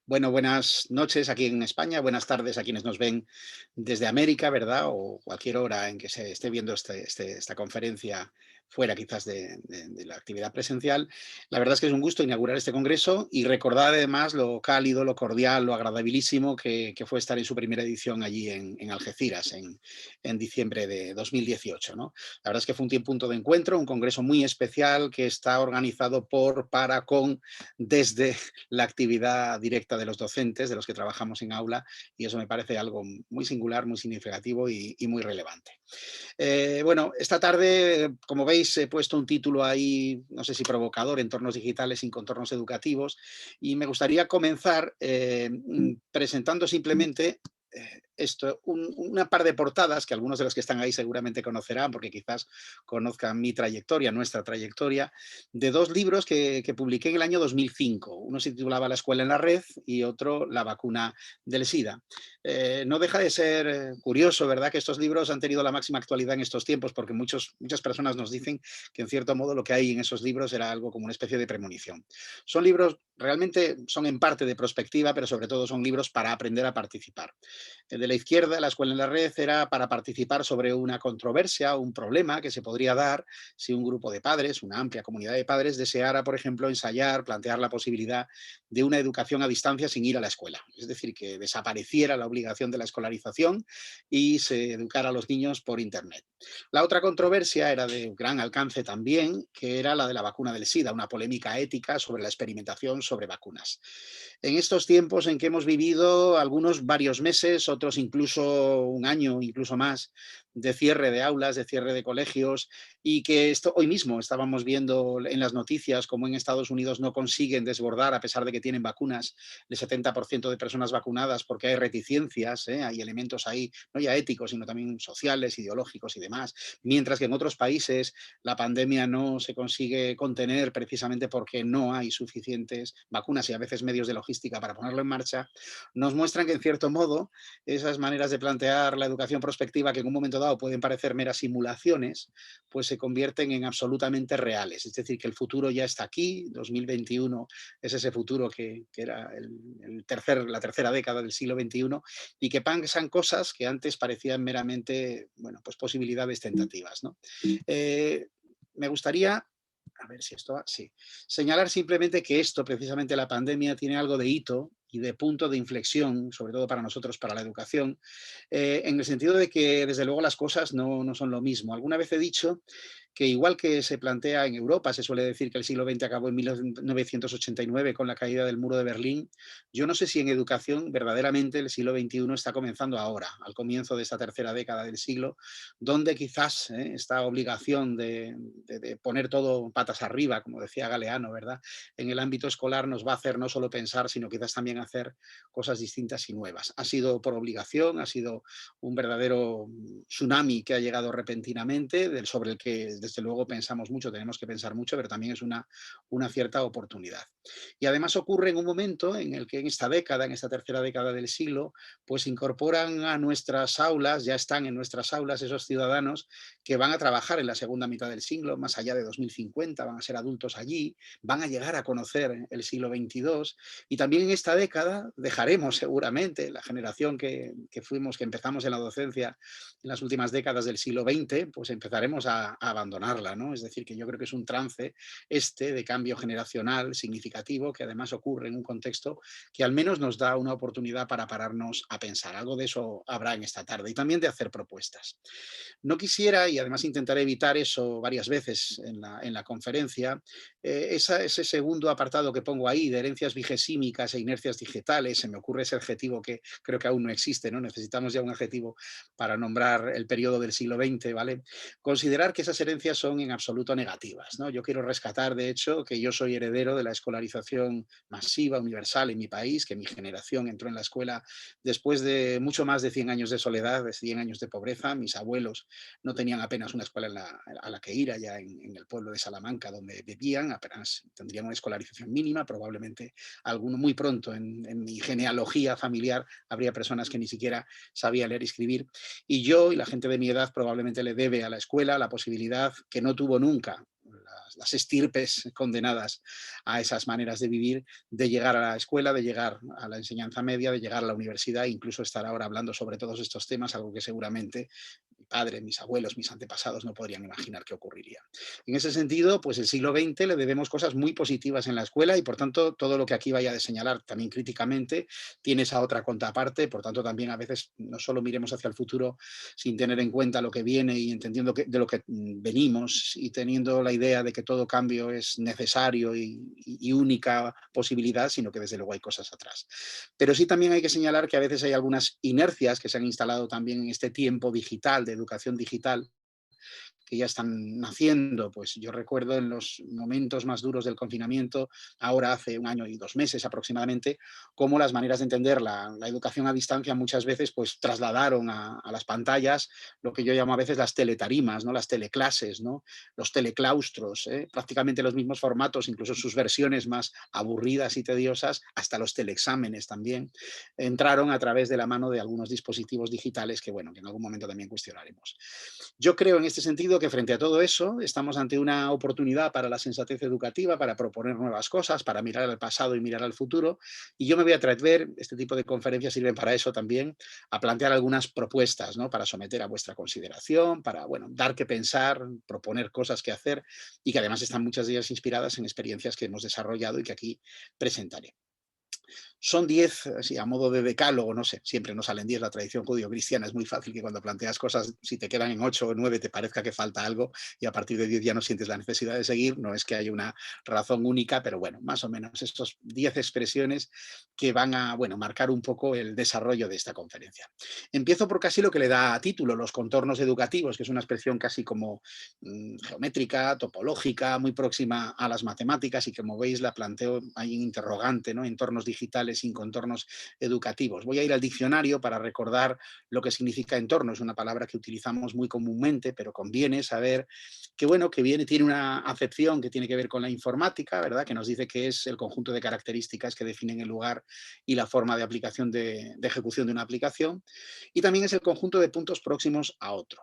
Bueno, buenas noches aquí en España, buenas tardes a quienes nos ven desde América, ¿verdad? O cualquier hora en que se esté viendo esta conferencia fuera quizás de la actividad presencial. La verdad es que es un gusto inaugurar este congreso y recordar además lo cálido, lo cordial, lo agradabilísimo que fue estar en su primera edición allí en Algeciras en diciembre de 2018, ¿no? La verdad es que fue un punto de encuentro, un congreso muy especial que está organizado por, para, con, desde la actividad directa de los docentes, de los que trabajamos en aula, y eso me parece algo muy singular, muy significativo y muy relevante. Bueno, esta tarde, como veis, he puesto un título ahí, no sé si provocador, entornos digitales sin contornos educativos, y me gustaría comenzar presentando simplemente una par de portadas que algunos de los que están ahí seguramente conocerán, porque quizás conozcan mi trayectoria, nuestra trayectoria, de dos libros que publiqué en el año 2005. Uno se titulaba La escuela en la red y otro La vacuna del SIDA. No deja de ser curioso, ¿verdad?, que estos libros han tenido la máxima actualidad en estos tiempos, porque muchas personas nos dicen que en cierto modo lo que hay en esos libros era algo como una especie de premonición. Son libros, realmente son en parte de prospectiva, pero sobre todo son libros para aprender a participar. El de la izquierda, la escuela en la red, era para participar sobre una controversia, un problema que se podría dar si un grupo de padres, una amplia comunidad de padres, deseara, por ejemplo, ensayar, plantear la posibilidad de una educación a distancia sin ir a la escuela. Es decir, que desapareciera la obligación de la escolarización y se educara a los niños por Internet. La otra controversia era de gran alcance también, que era la de la vacuna del SIDA, una polémica ética sobre la experimentación sobre vacunas. En estos tiempos en que hemos vivido algunos varios meses, otros incluso un año, incluso más, de cierre de aulas, de cierre de colegios, y que esto hoy mismo estábamos viendo en las noticias como en Estados Unidos no consiguen desbordar, a pesar de que tienen vacunas, el 70% de personas vacunadas, porque hay reticencias, hay elementos ahí, no ya éticos, sino también sociales, ideológicos y demás, mientras que en otros países la pandemia no se consigue contener precisamente porque no hay suficientes vacunas y a veces medios de logística para ponerlo en marcha, nos muestran que en cierto modo esas maneras de plantear la educación prospectiva, que en un momento dado pueden parecer meras simulaciones, pues se convierten en absolutamente reales. Es decir, que el futuro ya está aquí, 2021 es ese futuro que era la tercera década del siglo XXI, y que pasan cosas que antes parecían meramente, bueno, pues posibilidades tentativas, ¿no? Me gustaría, a ver si esto va, sí, señalar simplemente que esto, precisamente la pandemia, tiene algo de hito y de punto de inflexión, sobre todo para nosotros, para la educación, en el sentido de que, desde luego, las cosas no son lo mismo. Alguna vez he dicho que, igual que se plantea en Europa, se suele decir que el siglo XX acabó en 1989 con la caída del muro de Berlín. Yo no sé si en educación verdaderamente el siglo XXI está comenzando ahora, al comienzo de esta tercera década del siglo, donde quizás esta obligación de poner todo patas arriba, como decía Galeano, ¿verdad?, en el ámbito escolar nos va a hacer no solo pensar, sino quizás también hacer cosas distintas y nuevas. Ha sido por obligación, ha sido un verdadero tsunami que ha llegado repentinamente, sobre el que desde luego pensamos mucho, tenemos que pensar mucho, pero también es una cierta oportunidad. Y además ocurre en un momento en el que en esta década, en esta tercera década del siglo, pues incorporan a nuestras aulas, ya están en nuestras aulas esos ciudadanos que van a trabajar en la segunda mitad del siglo, más allá de 2050, van a ser adultos allí, van a llegar a conocer el siglo XXII, y también en esta década dejaremos seguramente la generación que fuimos, que empezamos en la docencia en las últimas décadas del siglo XX, pues empezaremos a abandonarla, ¿no? Es decir, que yo creo que es un trance de cambio generacional significativo, que además ocurre en un contexto que al menos nos da una oportunidad para pararnos a pensar. Algo de eso habrá en esta tarde y también de hacer propuestas. No quisiera, y además intentaré evitar eso varias veces en la conferencia, ese segundo apartado que pongo ahí, de herencias vigesímicas e inercias digitales. Se me ocurre ese adjetivo que creo que aún no existe, ¿no? Necesitamos ya un adjetivo para nombrar el periodo del siglo XX, ¿vale? Considerar que esas herencias son en absoluto negativas, ¿no? Yo quiero rescatar, de hecho, que yo soy heredero de la escolarización masiva, universal en mi país, que mi generación entró en la escuela después de mucho más de 100 años de soledad, de 100 años de pobreza. Mis abuelos no tenían apenas una escuela a la que ir allá en el pueblo de Salamanca, donde vivían, apenas tendrían una escolarización mínima, probablemente alguno muy pronto en mi genealogía familiar habría personas que ni siquiera sabían leer y escribir, y yo y la gente de mi edad probablemente le debe a la escuela la posibilidad que no tuvo nunca las estirpes condenadas a esas maneras de vivir, de llegar a la escuela, de llegar a la enseñanza media, de llegar a la universidad, e incluso estar ahora hablando sobre todos estos temas, algo que seguramente mi padre, mis abuelos, mis antepasados no podrían imaginar que ocurriría. En ese sentido, pues el siglo XX le debemos cosas muy positivas en la escuela y, por tanto, todo lo que aquí vaya a señalar también críticamente tiene esa otra contraparte. Por tanto, también a veces no solo miremos hacia el futuro sin tener en cuenta lo que viene y entendiendo de lo que venimos y teniendo la idea de que todo cambio es necesario y única posibilidad, sino que desde luego hay cosas atrás. Pero sí también hay que señalar que a veces hay algunas inercias que se han instalado también en este tiempo digital, de educación digital, que ya están naciendo. Pues yo recuerdo en los momentos más duros del confinamiento, ahora hace un año y 2 meses aproximadamente, cómo las maneras de entender la educación a distancia muchas veces pues trasladaron a las pantallas lo que yo llamo a veces las teletarimas, ¿no? Las teleclases, ¿no? Los teleclaustros, ¿eh? Prácticamente los mismos formatos, incluso sus versiones más aburridas y tediosas, hasta los teleexámenes también, entraron a través de la mano de algunos dispositivos digitales que, bueno, que en algún momento también cuestionaremos. Yo creo en este sentido que frente a todo eso estamos ante una oportunidad para la sensatez educativa, para proponer nuevas cosas, para mirar al pasado y mirar al futuro. Y yo me voy a atrever, este tipo de conferencias sirven para eso también, a plantear algunas propuestas, ¿no? Para someter a vuestra consideración, para, bueno, dar que pensar, proponer cosas que hacer y que además están muchas de ellas inspiradas en experiencias que hemos desarrollado y que aquí presentaré. Son 10, así a modo de decálogo, no sé, siempre nos salen 10, la tradición judío-cristiana es muy fácil que cuando planteas cosas, si te quedan en 8 o 9 te parezca que falta algo y a partir de 10 ya no sientes la necesidad de seguir, no es que haya una razón única, pero bueno, más o menos estos 10 expresiones que van a, bueno, marcar un poco el desarrollo de esta conferencia. Empiezo por casi lo que le da título, los contornos educativos, que es una expresión casi como geométrica, topológica, muy próxima a las matemáticas y que, como veis, la planteo ahí en interrogante, ¿no? Entornos digitales sin contornos educativos. Voy a ir al diccionario para recordar lo que significa entorno. Es una palabra que utilizamos muy comúnmente, pero conviene saber que, bueno, que viene, tiene una acepción que tiene que ver con la informática, ¿verdad? Que nos dice que es el conjunto de características que definen el lugar y la forma de aplicación de ejecución de una aplicación. Y también es el conjunto de puntos próximos a otro.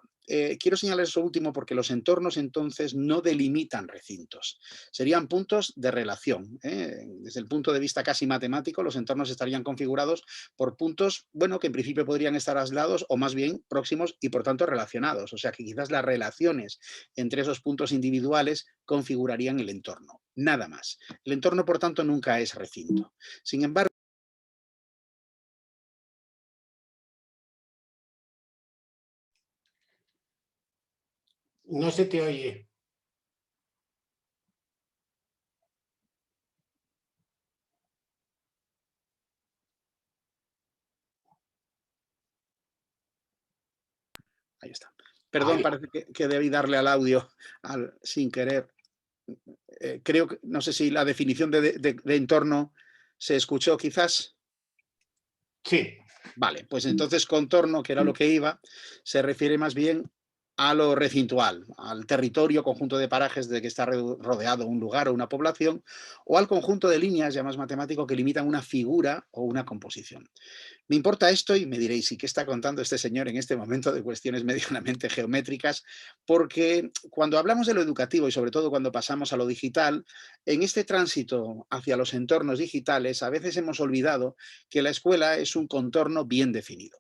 Quiero señalar eso último porque los entornos entonces no delimitan recintos, serían puntos de relación. Desde el punto de vista casi matemático, los entornos estarían configurados por puntos, bueno, que en principio podrían estar aislados o más bien próximos y por tanto relacionados. O sea que quizás las relaciones entre esos puntos individuales configurarían el entorno, nada más. El entorno, por tanto, nunca es recinto. Sin embargo, No se te oye. ahí está. Perdón, Ahí. parece que debí darle al audio sin querer. Creo que, no sé si la definición de entorno se escuchó quizás. Sí. Vale, pues entonces contorno, que era lo que iba, se refiere más bien a lo recintual, al territorio, conjunto de parajes de que está rodeado un lugar o una población, o al conjunto de líneas, ya más matemático, que limitan una figura o una composición. Me importa esto y me diréis, ¿y qué está contando este señor en este momento de cuestiones medianamente geométricas? Porque cuando hablamos de lo educativo y sobre todo cuando pasamos a lo digital, en este tránsito hacia los entornos digitales, a veces hemos olvidado que la escuela es un contorno bien definido.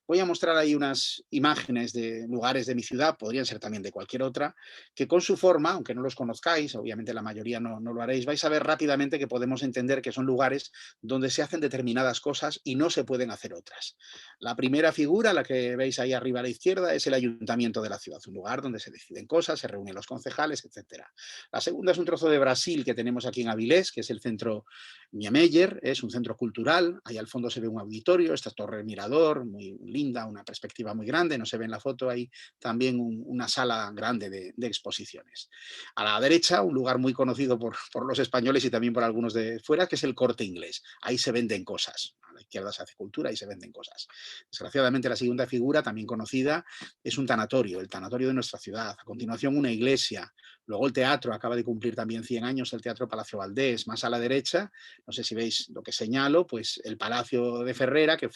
Voy a mostrar ahí unas imágenes de lugares de mi ciudad, podrían ser también de cualquier otra, que con su forma, aunque no los conozcáis, obviamente la mayoría no lo haréis, vais a ver rápidamente que podemos entender que son lugares donde se hacen determinadas cosas y no se pueden hacer otras. La primera figura, la que veis ahí arriba a la izquierda, es el ayuntamiento de la ciudad, un lugar donde se deciden cosas, se reúnen los concejales, etcétera. La segunda es un trozo de Brasil que tenemos aquí en Avilés, que es el centro Niemeyer, es un centro cultural, ahí al fondo se ve un auditorio, esta torre mirador, muy linda, una perspectiva muy grande, no se ve en la foto ahí también una sala grande de exposiciones. A la derecha, un lugar muy conocido por los españoles y también por algunos de fuera, que es el Corte Inglés. Ahí se venden cosas. A la izquierda se hace cultura y se venden cosas. Desgraciadamente, la segunda figura, también conocida, es un tanatorio, el tanatorio de nuestra ciudad. A continuación, una iglesia. Luego el teatro, acaba de cumplir también 100 años el Teatro Palacio Valdés. Más a la derecha, no sé si veis lo que señalo, pues el Palacio de Ferrera, que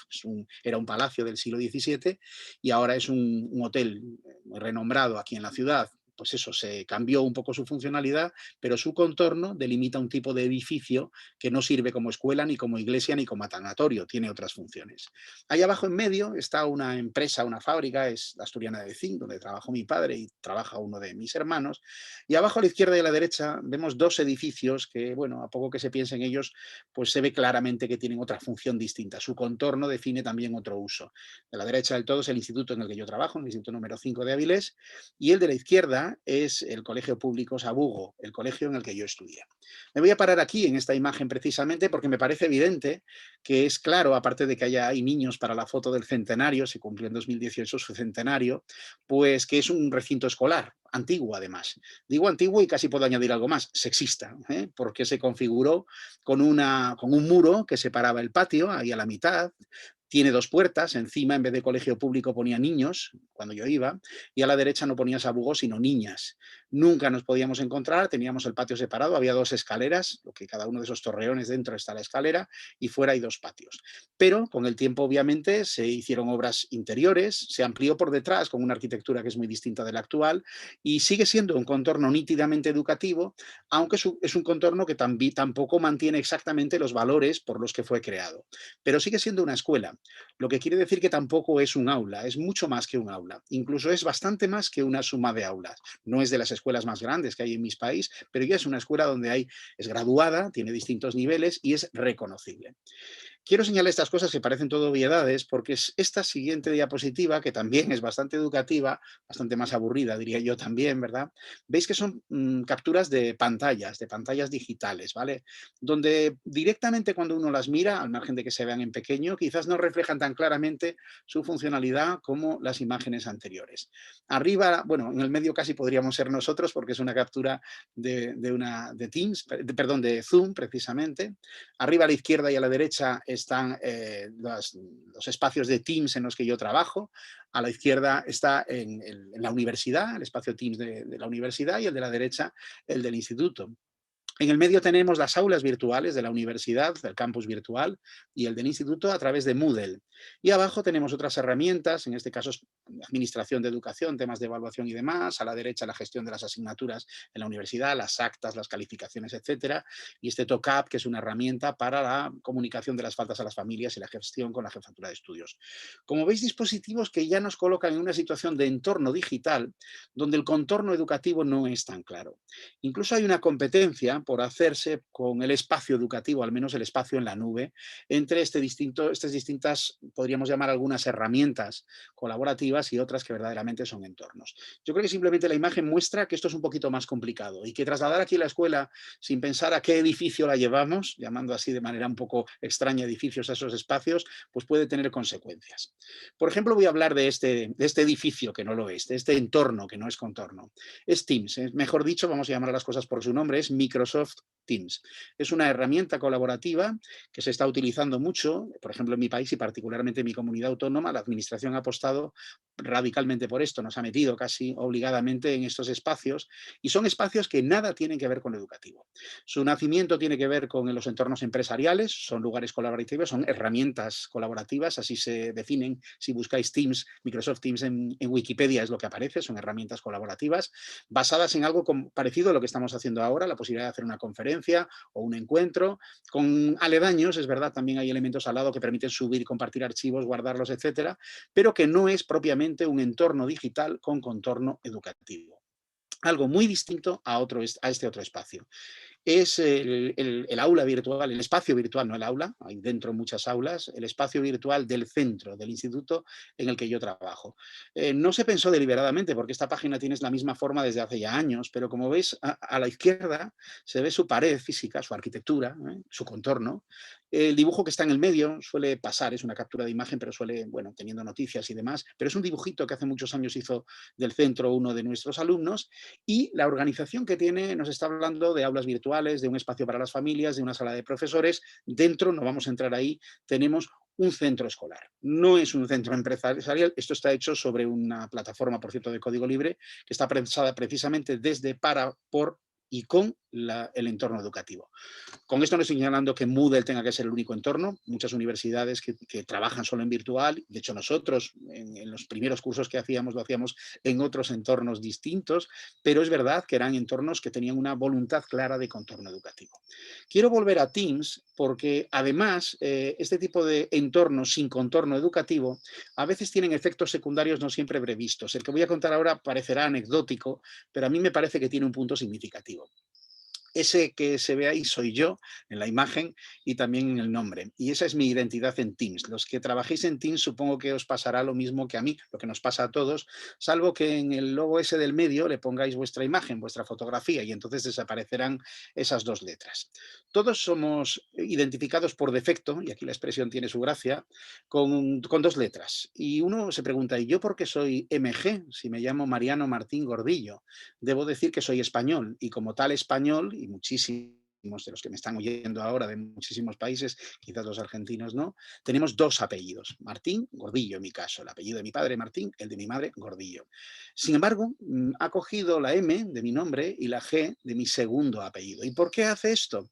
era un palacio del siglo XVII y ahora es un hotel muy renombrado aquí en la ciudad, pues eso, se cambió un poco su funcionalidad, pero su contorno delimita un tipo de edificio que no sirve como escuela, ni como iglesia, ni como tanatorio, tiene otras funciones. Ahí abajo en medio está una empresa, una fábrica, es la Asturiana de Zinc, donde trabajó mi padre y trabaja uno de mis hermanos. Y abajo a la izquierda y a la derecha vemos dos edificios que, bueno, a poco que se piense en ellos, pues se ve claramente que tienen otra función distinta. Su contorno define también otro uso. De la derecha del todo es el instituto en el que yo trabajo, el instituto número 5 de Avilés, y el de la izquierda es el Colegio Público Sabugo, el colegio en el que yo estudié. Me voy a parar aquí en esta imagen precisamente porque me parece evidente que es claro, aparte de que hay niños para la foto del centenario, se cumplió en 2018 su centenario, pues que es un recinto escolar, antiguo además. Digo antiguo y casi puedo añadir algo más, sexista, porque se configuró con un muro que separaba el patio, ahí a la mitad, tiene dos puertas, encima en vez de colegio público ponía niños, cuando yo iba, y a la derecha no ponía Sabugo, sino niñas. Nunca nos podíamos encontrar, teníamos el patio separado, había dos escaleras, lo que cada uno de esos torreones dentro está la escalera, y fuera hay dos patios. Pero con el tiempo, obviamente, se hicieron obras interiores, se amplió por detrás con una arquitectura que es muy distinta de la actual, y sigue siendo un contorno nítidamente educativo, aunque es un contorno que tampoco mantiene exactamente los valores por los que fue creado. Pero sigue siendo una escuela, lo que quiere decir que tampoco es un aula, es mucho más que un aula, incluso es bastante más que una suma de aulas. No es de las escuelas más grandes que hay en mi país, pero ya es una escuela donde es graduada, tiene distintos niveles y es reconocible. Quiero señalar estas cosas que parecen todo obviedades porque es esta siguiente diapositiva, que también es bastante educativa, bastante más aburrida, diría yo también, ¿verdad? Veis que son capturas de pantallas digitales, ¿vale? Donde directamente cuando uno las mira, al margen de que se vean en pequeño, quizás no reflejan tan claramente su funcionalidad como las imágenes anteriores. Arriba, bueno, en el medio casi podríamos ser nosotros porque es una captura de Teams, perdón, de Zoom precisamente. Arriba a la izquierda y a la derecha están los espacios de Teams en los que yo trabajo. A la izquierda está en la universidad, el espacio Teams de la universidad, y el de la derecha, el del instituto. En el medio tenemos las aulas virtuales de la universidad, del campus virtual, y el del instituto a través de Moodle. Y abajo tenemos otras herramientas, en este caso es administración de educación, temas de evaluación y demás. A la derecha la gestión de las asignaturas en la universidad, las actas, las calificaciones, etcétera. Y este TOCAP, que es una herramienta para la comunicación de las faltas a las familias y la gestión con la jefatura de estudios. Como veis, dispositivos que ya nos colocan en una situación de entorno digital donde el contorno educativo no es tan claro. Incluso hay una competencia por hacerse con el espacio educativo, al menos el espacio en la nube, entre estas distintas, podríamos llamar algunas herramientas colaborativas y otras que verdaderamente son entornos. Yo creo que simplemente la imagen muestra que esto es un poquito más complicado y que trasladar aquí la escuela sin pensar a qué edificio la llevamos, llamando así de manera un poco extraña edificios a esos espacios, pues puede tener consecuencias. Por ejemplo, voy a hablar de este edificio que no lo es, de este entorno que no es contorno. Es Teams, mejor dicho, vamos a llamar a las cosas por su nombre, es Microsoft Teams. Es una herramienta colaborativa que se está utilizando mucho, por ejemplo, en mi país y particularmente en mi comunidad autónoma. La administración ha apostado radicalmente por esto, nos ha metido casi obligadamente en estos espacios y son espacios que nada tienen que ver con lo educativo. Su nacimiento tiene que ver con los entornos empresariales, son lugares colaborativos, son herramientas colaborativas, así se definen. Si buscáis Teams, Microsoft Teams en Wikipedia es lo que aparece, son herramientas colaborativas basadas en algo parecido a lo que estamos haciendo ahora, la posibilidad de hacer una conferencia o un encuentro, con aledaños, es verdad, también hay elementos al lado que permiten subir, compartir archivos, guardarlos, etcétera, pero que no es propiamente un entorno digital con contorno educativo. Algo muy distinto a este otro espacio es el aula virtual, el espacio virtual, no el aula, hay dentro muchas aulas, el espacio virtual del centro, del instituto en el que yo trabajo. No se pensó deliberadamente porque esta página tiene la misma forma desde hace ya años, pero como veis a la izquierda se ve su pared física, su arquitectura, su contorno. El dibujo que está en el medio suele pasar, es una captura de imagen, pero suele, bueno, teniendo noticias y demás, pero es un dibujito que hace muchos años hizo del centro uno de nuestros alumnos y la organización que tiene nos está hablando de aulas virtuales, de un espacio para las familias, de una sala de profesores. Dentro, no vamos a entrar ahí, tenemos un centro escolar. No es un centro empresarial, esto está hecho sobre una plataforma, por cierto, de código libre, que está pensada precisamente desde, para, por y con el entorno educativo. Con esto no estoy señalando que Moodle tenga que ser el único entorno. Muchas universidades que trabajan solo en virtual. De hecho, nosotros en los primeros cursos que hacíamos, lo hacíamos en otros entornos distintos, pero es verdad que eran entornos que tenían una voluntad clara de contorno educativo. Quiero volver a Teams porque además este tipo de entornos sin contorno educativo a veces tienen efectos secundarios no siempre previstos. El que voy a contar ahora parecerá anecdótico, pero a mí me parece que tiene un punto significativo. Ese que se ve ahí soy yo en la imagen y también en el nombre. Y esa es mi identidad en Teams. Los que trabajéis en Teams supongo que os pasará lo mismo que a mí, lo que nos pasa a todos, salvo que en el logo ese del medio le pongáis vuestra imagen, vuestra fotografía y entonces desaparecerán esas dos letras. Todos somos identificados por defecto, y aquí la expresión tiene su gracia, con dos letras. Y uno se pregunta, ¿y yo por qué soy MG si me llamo Mariano Martín Gordillo? Debo decir que soy español y como tal español, y muchísimos de los que me están oyendo ahora de muchísimos países, quizás los argentinos no, tenemos dos apellidos, Martín, Gordillo en mi caso, el apellido de mi padre Martín, el de mi madre Gordillo. Sin embargo, ha cogido la M de mi nombre y la G de mi segundo apellido. ¿Y por qué hace esto?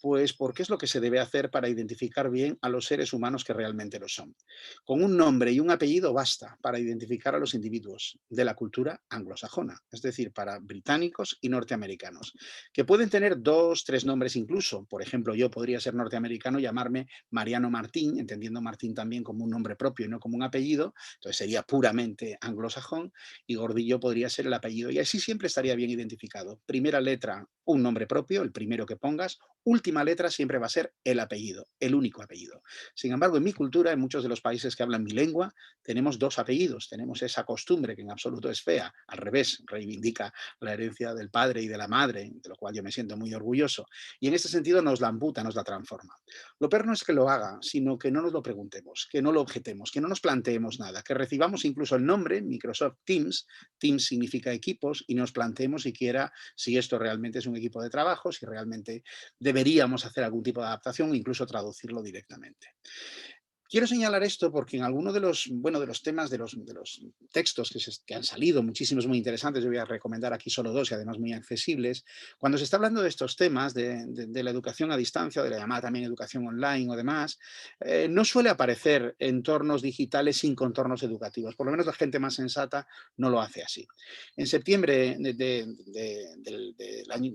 Pues porque es lo que se debe hacer para identificar bien a los seres humanos que realmente lo son. Con un nombre y un apellido basta para identificar a los individuos de la cultura anglosajona, es decir, para británicos y norteamericanos, que pueden tener dos, tres nombres incluso. Por ejemplo, yo podría ser norteamericano y llamarme Mariano Martín, entendiendo Martín también como un nombre propio y no como un apellido, entonces sería puramente anglosajón, y Gordillo podría ser el apellido. Y así siempre estaría bien identificado. Primera letra, un nombre propio, el primero que pongas. Última letra siempre va a ser el apellido, el único apellido. Sin embargo, en mi cultura, en muchos de los países que hablan mi lengua, tenemos dos apellidos, tenemos esa costumbre que en absoluto es fea, al revés, reivindica la herencia del padre y de la madre, de lo cual yo me siento muy orgulloso, y en este sentido nos la amputa, nos la transforma. Lo peor no es que lo haga, sino que no nos lo preguntemos, que no lo objetemos, que no nos planteemos nada, que recibamos incluso el nombre, Microsoft Teams, Teams significa equipos, y nos planteemos siquiera si esto realmente es un equipo de trabajo, si realmente deberíamos hacer algún tipo de adaptación o incluso traducirlo directamente. Quiero señalar esto porque en alguno de los, bueno, de los temas, de los textos que han salido, muchísimos muy interesantes, yo voy a recomendar aquí solo dos y además muy accesibles, cuando se está hablando de estos temas, de la educación a distancia, de la llamada también educación online o demás, no suele aparecer entornos digitales sin contornos educativos, por lo menos la gente más sensata no lo hace así. En septiembre del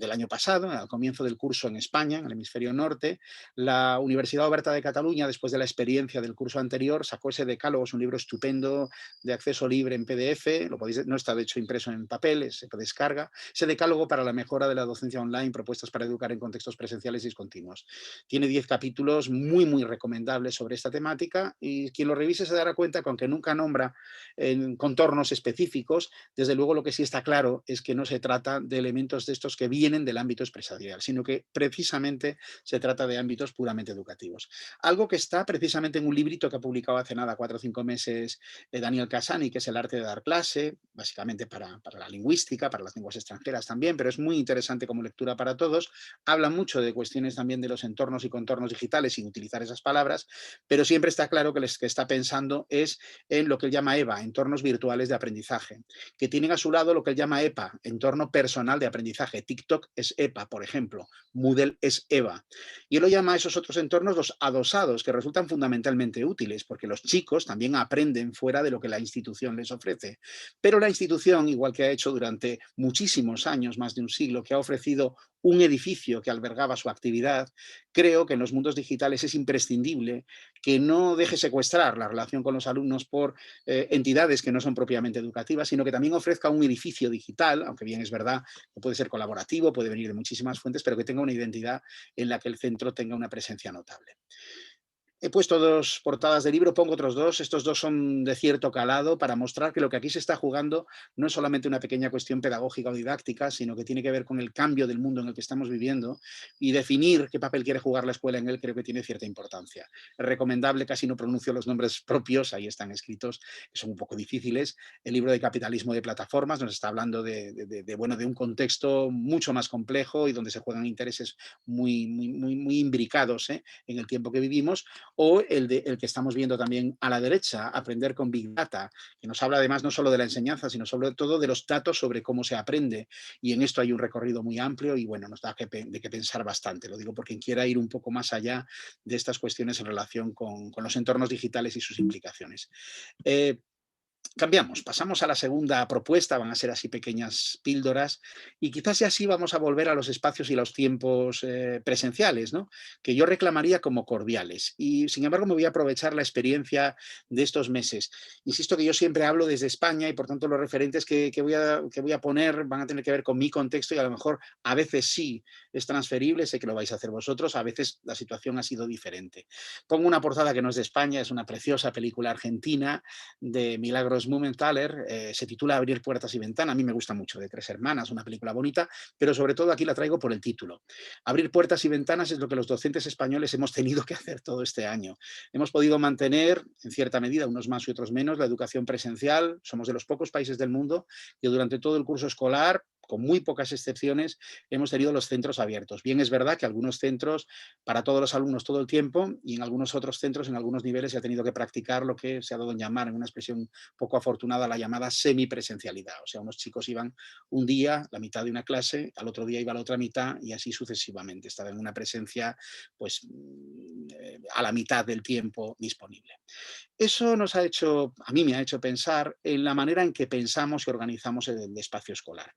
año pasado, al comienzo del curso en España, en el hemisferio norte, la Universidad Oberta de Cataluña, después de la experiencia del curso anterior, sacó ese decálogo, es un libro estupendo de acceso libre en PDF, no está de hecho impreso en papel, se descarga, ese decálogo para la mejora de la docencia online, propuestas para educar en contextos presenciales y discontinuos. Tiene 10 capítulos muy, muy recomendables sobre esta temática y quien lo revise se dará cuenta que aunque nunca nombra en contornos específicos, desde luego lo que sí está claro es que no se trata de elementos de estos que vienen del ámbito empresarial, sino que precisamente se trata de ámbitos puramente educativos. Algo que está precisamente en un librito que ha publicado hace nada, 4 o 5 meses, Daniel Casani, que es El arte de dar clase, básicamente para la lingüística, para las lenguas extranjeras también, pero es muy interesante como lectura para todos. Habla mucho de cuestiones también de los entornos y contornos digitales sin utilizar esas palabras, pero siempre está claro que lo que está pensando es en lo que él llama EVA, entornos virtuales de aprendizaje, que tienen a su lado lo que él llama EPA, entorno personal de aprendizaje. TikTok es EPA, por ejemplo, Moodle es EVA. Y él lo llama a esos otros entornos los adosados, que resultan fundamentalmente útiles, porque los chicos también aprenden fuera de lo que la institución les ofrece. Pero la institución, igual que ha hecho durante muchísimos años, más de un siglo, que ha ofrecido un edificio que albergaba su actividad, creo que en los mundos digitales es imprescindible que no deje secuestrar la relación con los alumnos por entidades que no son propiamente educativas, sino que también ofrezca un edificio digital, aunque bien es verdad que puede ser colaborativo, puede venir de muchísimas fuentes, pero que tenga una identidad en la que el centro tenga una presencia notable. He puesto dos portadas de libro, pongo otros dos. Estos dos son de cierto calado para mostrar que lo que aquí se está jugando no es solamente una pequeña cuestión pedagógica o didáctica, sino que tiene que ver con el cambio del mundo en el que estamos viviendo y definir qué papel quiere jugar la escuela en él creo que tiene cierta importancia. Es recomendable, casi no pronuncio los nombres propios, ahí están escritos, que son un poco difíciles. El libro de capitalismo de plataformas nos está hablando bueno, de un contexto mucho más complejo y donde se juegan intereses muy imbricados en el tiempo que vivimos. o el que estamos viendo también a la derecha, Aprender con Big Data, que nos habla además no solo de la enseñanza, sino sobre todo de los datos sobre cómo se aprende. Y en esto hay un recorrido muy amplio y bueno, nos da de qué pensar bastante. Lo digo porque quien quiera ir un poco más allá de estas cuestiones en relación con los entornos digitales y sus implicaciones. Eh, Cambiamos, pasamos a la segunda propuesta, van a ser así pequeñas píldoras y quizás ya sí vamos a volver a los espacios y los tiempos presenciales, ¿no? Que yo reclamaría como cordiales. Y sin embargo me voy a aprovechar la experiencia de estos meses. Insisto que yo siempre hablo desde España y por tanto los referentes que voy a poner van a tener que ver con mi contexto y a lo mejor a veces sí es transferible, sé que lo vais a hacer vosotros, a veces la situación ha sido diferente. Pongo una portada que no es de España, es una preciosa película argentina de Milagros Mumenthaler, se titula Abrir puertas y ventanas. A mí me gusta mucho, de Tres hermanas, una película bonita, pero sobre todo aquí la traigo por el título. Abrir puertas y ventanas es lo que los docentes españoles hemos tenido que hacer todo este año. Hemos podido mantener, en cierta medida, unos más y otros menos, la educación presencial. Somos de los pocos países del mundo que durante todo el curso escolar, con muy pocas excepciones, hemos tenido los centros abiertos. Bien, es verdad que algunos centros para todos los alumnos todo el tiempo y en algunos otros centros, en algunos niveles, se ha tenido que practicar lo que se ha dado en llamar, en una expresión poco afortunada, la llamada semipresencialidad. O sea, unos chicos iban un día, la mitad de una clase, al otro día iba la otra mitad y así sucesivamente. Estaba en una presencia pues a la mitad del tiempo disponible. Eso nos ha hecho, a mí me ha hecho pensar en la manera en que pensamos y organizamos el espacio escolar.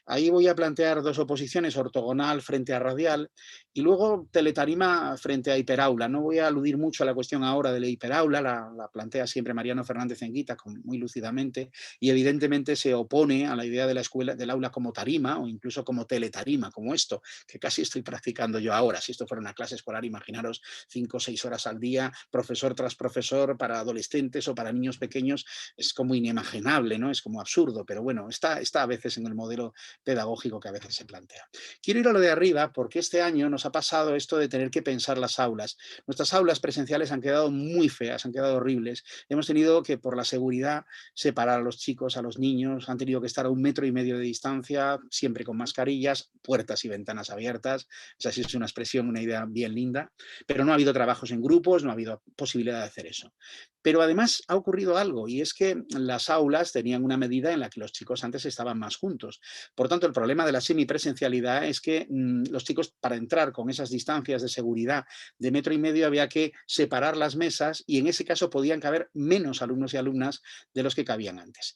Ahí voy a plantear dos oposiciones, ortogonal frente a radial y luego teletarima frente a hiperaula. No voy a aludir mucho a la cuestión ahora de la hiperaula, la plantea siempre Mariano Fernández Enguita muy lúcidamente y evidentemente se opone a la idea de la escuela, del aula como tarima o incluso como teletarima, como esto, que casi estoy practicando yo ahora. Si esto fuera una clase escolar, imaginaros 5 o 6 horas al día, profesor tras profesor, para adolescentes o para niños pequeños, es como inimaginable, ¿no? Es como absurdo, pero bueno, está a veces en el modelo pedagógico que a veces se plantea. Quiero ir a lo de arriba porque este año nos ha pasado esto de tener que pensar las aulas. Nuestras aulas presenciales han quedado muy feas, han quedado horribles. Hemos tenido que, por la seguridad, separar a los chicos, a los niños, han tenido que estar a 1,5 metros de distancia, siempre con mascarillas, puertas y ventanas abiertas. Esa sí es una expresión, una idea bien linda, pero no ha habido trabajos en grupos, no ha habido posibilidad de hacer eso. Pero además ha ocurrido algo y es que las aulas tenían una medida en la que los chicos antes estaban más juntos. Por tanto, el problema de la semipresencialidad es que los chicos, para entrar con esas distancias de seguridad de 1,5 metros, había que separar las mesas y en ese caso podían caber menos alumnos y alumnas de los que cabían antes.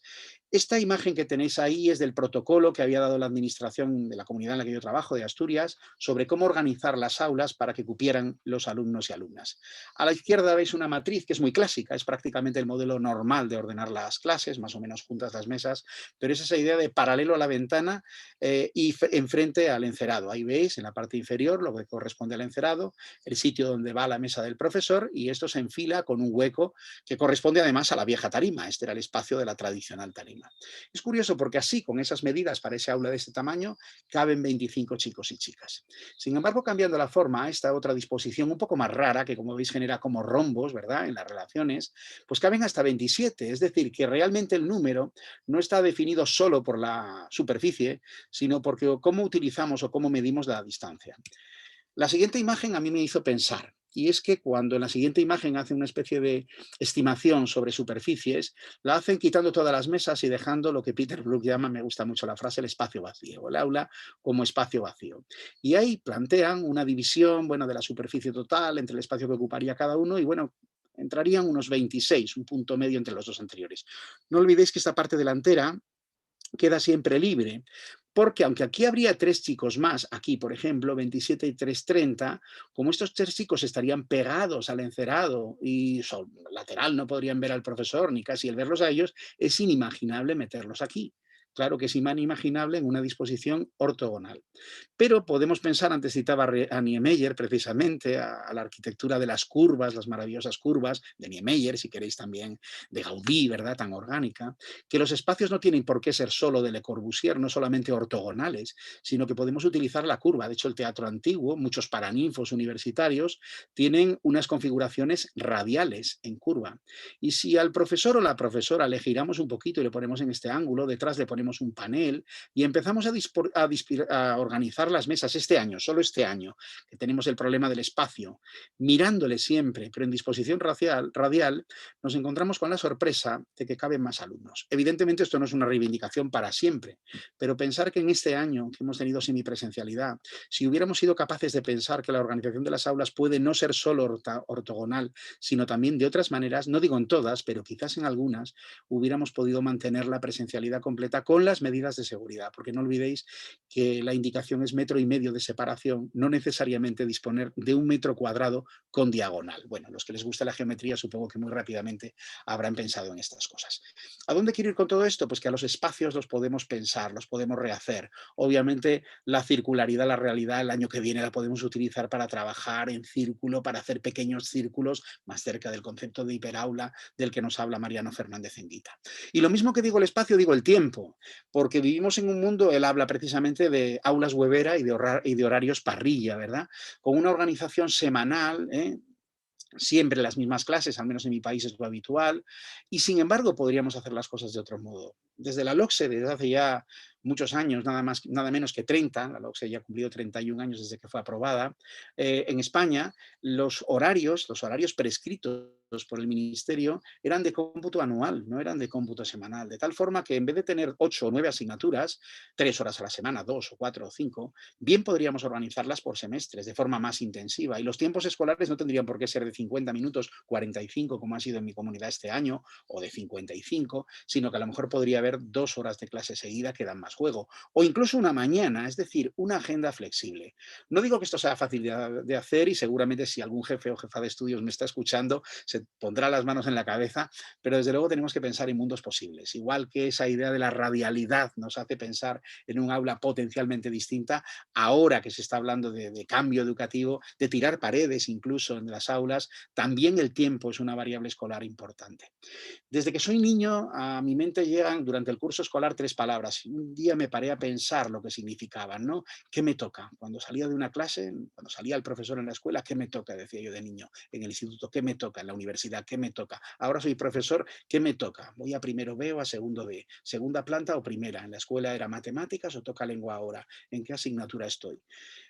Esta imagen que tenéis ahí es del protocolo que había dado la administración de la comunidad en la que yo trabajo, de Asturias, sobre cómo organizar las aulas para que cupieran los alumnos y alumnas. A la izquierda veis una matriz que es muy clásica, es prácticamente el modelo normal de ordenar las clases, más o menos juntas las mesas, pero es esa idea de paralelo a la ventana y enfrente al encerado. Ahí veis en la parte inferior lo que corresponde al encerado, el sitio donde va la mesa del profesor y esto se enfila con un hueco que corresponde además a la vieja tarima. Este era el espacio de la tradicional tarima. Es curioso porque así, con esas medidas para ese aula de este tamaño, caben 25 chicos y chicas. Sin embargo, cambiando la forma, esta otra disposición un poco más rara, que como veis genera como rombos, ¿verdad?, en las relaciones, pues caben hasta 27. Es decir, que realmente el número no está definido solo por la superficie, sino porque cómo utilizamos o cómo medimos la distancia. La siguiente imagen a mí me hizo pensar, y es que cuando en la siguiente imagen hace una especie de estimación sobre superficies, la hacen quitando todas las mesas y dejando lo que Peter Brook llama, me gusta mucho la frase, el espacio vacío, el aula como espacio vacío. Y ahí plantean una división, bueno, de la superficie total entre el espacio que ocuparía cada uno y, bueno, entrarían unos 26, un punto medio entre los dos anteriores. No olvidéis que esta parte delantera queda siempre libre. Porque aunque aquí habría 3 chicos más, aquí por ejemplo, 27 y 3, 30, como estos 3 chicos estarían pegados al encerado y lateral no podrían ver al profesor ni casi el verlos a ellos, es inimaginable meterlos aquí. Claro que es inimaginable en una disposición ortogonal. Pero podemos pensar, antes citaba a Niemeyer precisamente, a la arquitectura de las curvas, las maravillosas curvas de Niemeyer, si queréis también de Gaudí, ¿verdad?, tan orgánica, que los espacios no tienen por qué ser solo de Le Corbusier, no solamente ortogonales, sino que podemos utilizar la curva. De hecho, el teatro antiguo, muchos paraninfos universitarios, tienen unas configuraciones radiales en curva. Y si al profesor o la profesora le giramos un poquito y le ponemos en este ángulo, detrás le ponemos ponemos un panel y empezamos a organizar las mesas este año, solo este año, que tenemos el problema del espacio, mirándole siempre, pero en disposición radial, nos encontramos con la sorpresa de que caben más alumnos. Evidentemente esto no es una reivindicación para siempre, pero pensar que en este año que hemos tenido semipresencialidad, si hubiéramos sido capaces de pensar que la organización de las aulas puede no ser solo ortogonal, sino también de otras maneras, no digo en todas, pero quizás en algunas, hubiéramos podido mantener la presencialidad completa con las medidas de seguridad, porque no olvidéis que la indicación es 1,5 metros de separación, no necesariamente disponer de 1 metro cuadrado con diagonal. Bueno, los que les gusta la geometría supongo que muy rápidamente habrán pensado en estas cosas. ¿A dónde quiero ir con todo esto? Pues que a los espacios los podemos pensar, los podemos rehacer. Obviamente la circularidad, la realidad, el año que viene la podemos utilizar para trabajar en círculo, para hacer pequeños círculos más cerca del concepto de hiperaula del que nos habla Mariano Fernández en Guita. Y lo mismo que digo el espacio, digo el tiempo, porque vivimos en un mundo, él habla precisamente de aulas Webera y de horarios parrilla, ¿verdad? Con una organización semanal, siempre las mismas clases, al menos en mi país es lo habitual, y sin embargo podríamos hacer las cosas de otro modo. Desde la LOCSE, desde hace ya muchos años, nada menos que 30, la LOCSE ya ha cumplido 31 años desde que fue aprobada, en España los horarios prescritos por el Ministerio eran de cómputo anual, no eran de cómputo semanal, de tal forma que en vez de tener 8 o 9 asignaturas, 3 horas a la semana, 2 o 4 o 5, bien podríamos organizarlas por semestres de forma más intensiva y los tiempos escolares no tendrían por qué ser de 50 minutos, 45 como ha sido en mi comunidad este año, o de 55, sino que a lo mejor podría haber 2 horas de clase seguida que dan más juego, o incluso una mañana, es decir, una agenda flexible. No digo que esto sea fácil de hacer y seguramente si algún jefe o jefa de estudios me está escuchando se pondrá las manos en la cabeza, pero desde luego tenemos que pensar en mundos posibles. Igual que esa idea de la radialidad nos hace pensar en un aula potencialmente distinta, ahora que se está hablando de cambio educativo, de tirar paredes incluso en las aulas, también el tiempo es una variable escolar importante. Desde que soy niño, a mi mente llegan durante el curso escolar 3 palabras. Y un día me paré a pensar lo que significaban, ¿no? ¿Qué me toca? Cuando salía de una clase, cuando salía el profesor en la escuela, ¿qué me toca? Decía yo de niño. En el instituto, ¿qué me toca? En la universidad, ¿qué me toca? Ahora soy profesor, ¿qué me toca? ¿Voy a primero B o a segundo B? ¿Segunda planta o primera? ¿En la escuela era matemáticas o toca lengua ahora? ¿En qué asignatura estoy?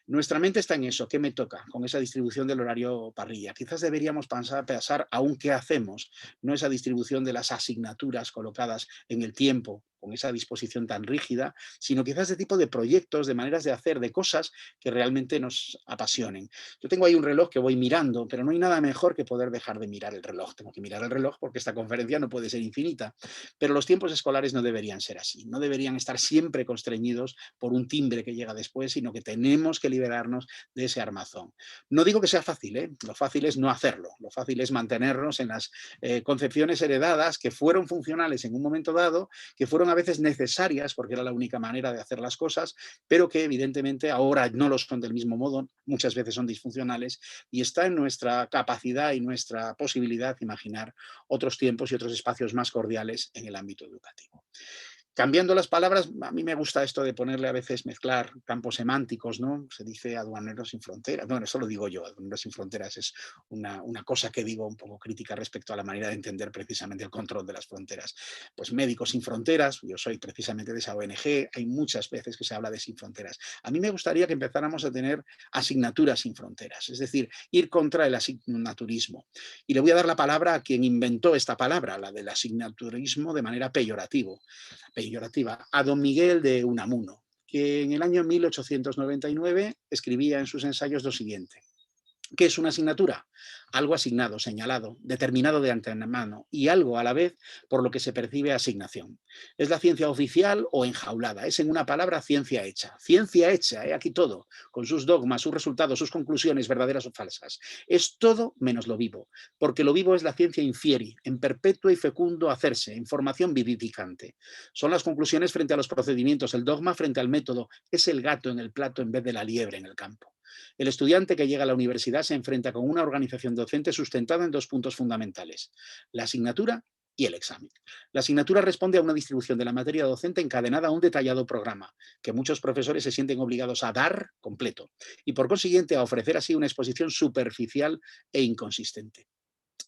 Nuestra mente está en eso, ¿qué me toca? Con esa distribución del horario parrilla. Quizás deberíamos pensar aún qué hacemos, no esa distribución de las asignaturas colocadas en el tiempo, con esa disposición tan rígida, sino quizás de tipo de proyectos, de maneras de hacer, de cosas que realmente nos apasionen. Yo tengo ahí un reloj que voy mirando, pero no hay nada mejor que poder dejar de mirar el reloj. Tengo que mirar el reloj porque esta conferencia no puede ser infinita, pero los tiempos escolares no deberían ser así, no deberían estar siempre constreñidos por un timbre que llega después, sino que tenemos que liberarnos de ese armazón. No digo que sea fácil, ¿eh? Lo fácil es no hacerlo, lo fácil es mantenernos en las concepciones heredadas que fueron funcionales en un momento dado, que fueron a veces necesarias porque era la única manera de hacer las cosas, pero que evidentemente ahora no lo son del mismo modo, muchas veces son disfuncionales y está en nuestra capacidad y nuestra posibilidad de imaginar otros tiempos y otros espacios más cordiales en el ámbito educativo. Cambiando las palabras, a mí me gusta esto de ponerle a veces mezclar campos semánticos, ¿no? Se dice aduaneros sin fronteras. Bueno, eso lo digo yo, aduaneros sin fronteras es una cosa que digo un poco crítica respecto a la manera de entender precisamente el control de las fronteras. Pues médicos sin fronteras, yo soy precisamente de esa ONG, hay muchas veces que se habla de sin fronteras. A mí me gustaría que empezáramos a tener asignaturas sin fronteras, es decir, ir contra el asignaturismo. Y le voy a dar la palabra a quien inventó esta palabra, la del asignaturismo de manera peyorativa, a don Miguel de Unamuno, que en el año 1899 escribía en sus ensayos lo siguiente. ¿Qué es una asignatura? Algo asignado, señalado, determinado de antemano y algo a la vez por lo que se percibe asignación. Es la ciencia oficial o enjaulada. Es en una palabra ciencia hecha. Ciencia hecha, aquí todo, con sus dogmas, sus resultados, sus conclusiones verdaderas o falsas. Es todo menos lo vivo, porque lo vivo es la ciencia infieri, en perpetuo y fecundo hacerse, en formación vivificante. Son las conclusiones frente a los procedimientos, el dogma frente al método. Es el gato en el plato en vez de la liebre en el campo. El estudiante que llega a la universidad se enfrenta con una organización docente sustentada en 2 puntos fundamentales: la asignatura y el examen. La asignatura responde a una distribución de la materia docente encadenada a un detallado programa, que muchos profesores se sienten obligados a dar completo y por consiguiente a ofrecer así una exposición superficial e inconsistente.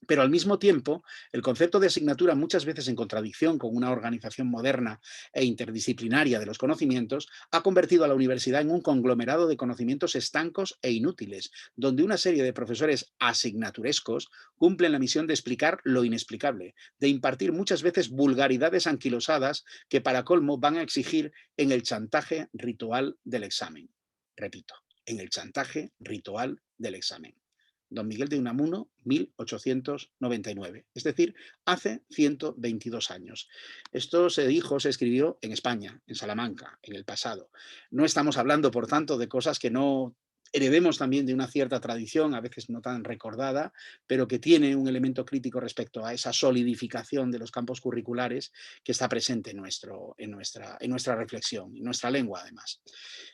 Pero al mismo tiempo, el concepto de asignatura, muchas veces en contradicción con una organización moderna e interdisciplinaria de los conocimientos, ha convertido a la universidad en un conglomerado de conocimientos estancos e inútiles, donde una serie de profesores asignaturescos cumplen la misión de explicar lo inexplicable, de impartir muchas veces vulgaridades anquilosadas que para colmo van a exigir en el chantaje ritual del examen. Repito, en el chantaje ritual del examen. Don Miguel de Unamuno, 1899, es decir, hace 122 años. Esto se dijo, se escribió en España, en Salamanca, en el pasado. No estamos hablando, por tanto, de cosas que no heredemos también de una cierta tradición, a veces no tan recordada, pero que tiene un elemento crítico respecto a esa solidificación de los campos curriculares que está presente en nuestra reflexión, en nuestra lengua, además.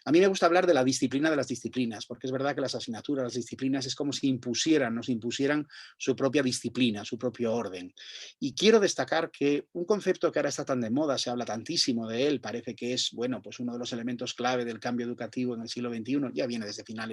A mí me gusta hablar de la disciplina de las disciplinas, porque es verdad que las asignaturas, las disciplinas, es como si nos impusieran su propia disciplina, su propio orden. Y quiero destacar que un concepto que ahora está tan de moda, se habla tantísimo de él, parece que es, bueno, pues uno de los elementos clave del cambio educativo en el siglo XXI, ya viene desde finales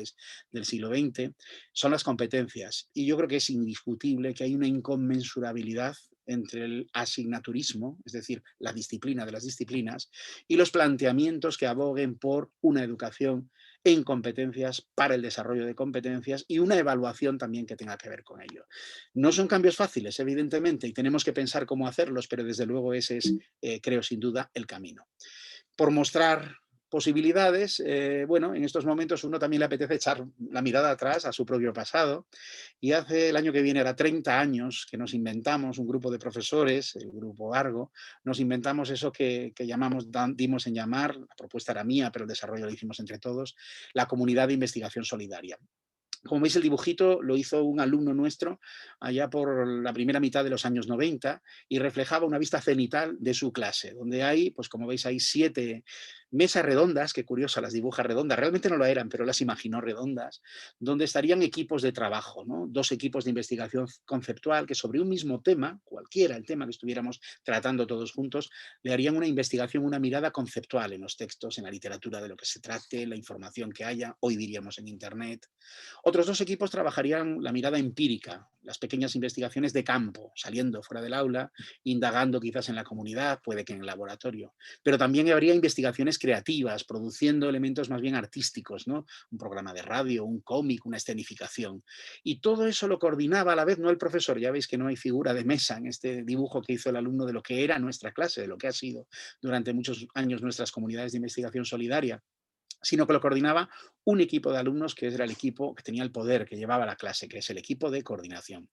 del siglo XX, son las competencias. Y yo creo que es indiscutible que hay una inconmensurabilidad entre el asignaturismo, es decir, la disciplina de las disciplinas, y los planteamientos que aboguen por una educación en competencias para el desarrollo de competencias y una evaluación también que tenga que ver con ello. No son cambios fáciles, evidentemente, y tenemos que pensar cómo hacerlos, pero desde luego ese es, creo sin duda, el camino. Por mostrar posibilidades, bueno, en estos momentos uno también le apetece echar la mirada atrás a su propio pasado y hace el año que viene era 30 años que nos inventamos, un grupo de profesores, el grupo Argo, nos inventamos eso que llamamos, dimos en llamar, la propuesta era mía, pero el desarrollo lo hicimos entre todos, la comunidad de investigación solidaria. Como veis, el dibujito lo hizo un alumno nuestro allá por la primera mitad de los años 90 y reflejaba una vista cenital de su clase, donde hay, pues como veis, hay 7 mesas redondas, que curiosa, las dibuja redondas, realmente no lo eran, pero las imaginó redondas, donde estarían equipos de trabajo, ¿no? 2 equipos de investigación conceptual que sobre un mismo tema, cualquiera el tema que estuviéramos tratando todos juntos, le harían una investigación, una mirada conceptual en los textos, en la literatura de lo que se trate, la información que haya, hoy diríamos en Internet. Otros 2 equipos trabajarían la mirada empírica, las pequeñas investigaciones de campo, saliendo fuera del aula, indagando quizás en la comunidad, puede que en el laboratorio. Pero también habría investigaciones creativas, produciendo elementos más bien artísticos, ¿no? Un programa de radio, un cómic, una escenificación. Y todo eso lo coordinaba a la vez, no el profesor, ya veis que no hay figura de mesa en este dibujo que hizo el alumno de lo que era nuestra clase, de lo que ha sido durante muchos años nuestras comunidades de investigación solidaria, sino que lo coordinaba un equipo de alumnos que era el equipo que tenía el poder, que llevaba la clase, que es el equipo de coordinación.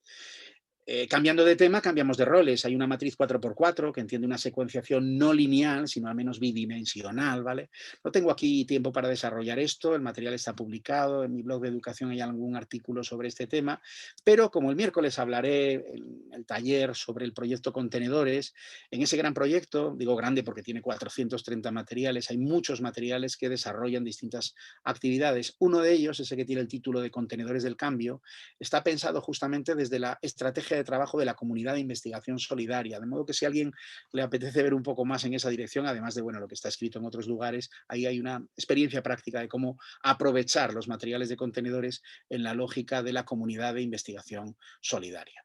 Cambiando de tema, cambiamos de roles. Hay una matriz 4x4 que entiende una secuenciación no lineal, sino al menos bidimensional, ¿vale? No tengo aquí tiempo para desarrollar esto, el material está publicado, en mi blog de educación hay algún artículo sobre este tema, pero como el miércoles hablaré en el taller sobre el proyecto Contenedores, en ese gran proyecto, digo grande porque tiene 430 materiales, hay muchos materiales que desarrollan distintas actividades. Uno de ellos, ese que tiene el título de Contenedores del Cambio, está pensado justamente desde la estrategia de trabajo de la comunidad de investigación solidaria, de modo que si a alguien le apetece ver un poco más en esa dirección, además de bueno, lo que está escrito en otros lugares, ahí hay una experiencia práctica de cómo aprovechar los materiales de contenedores en la lógica de la comunidad de investigación solidaria.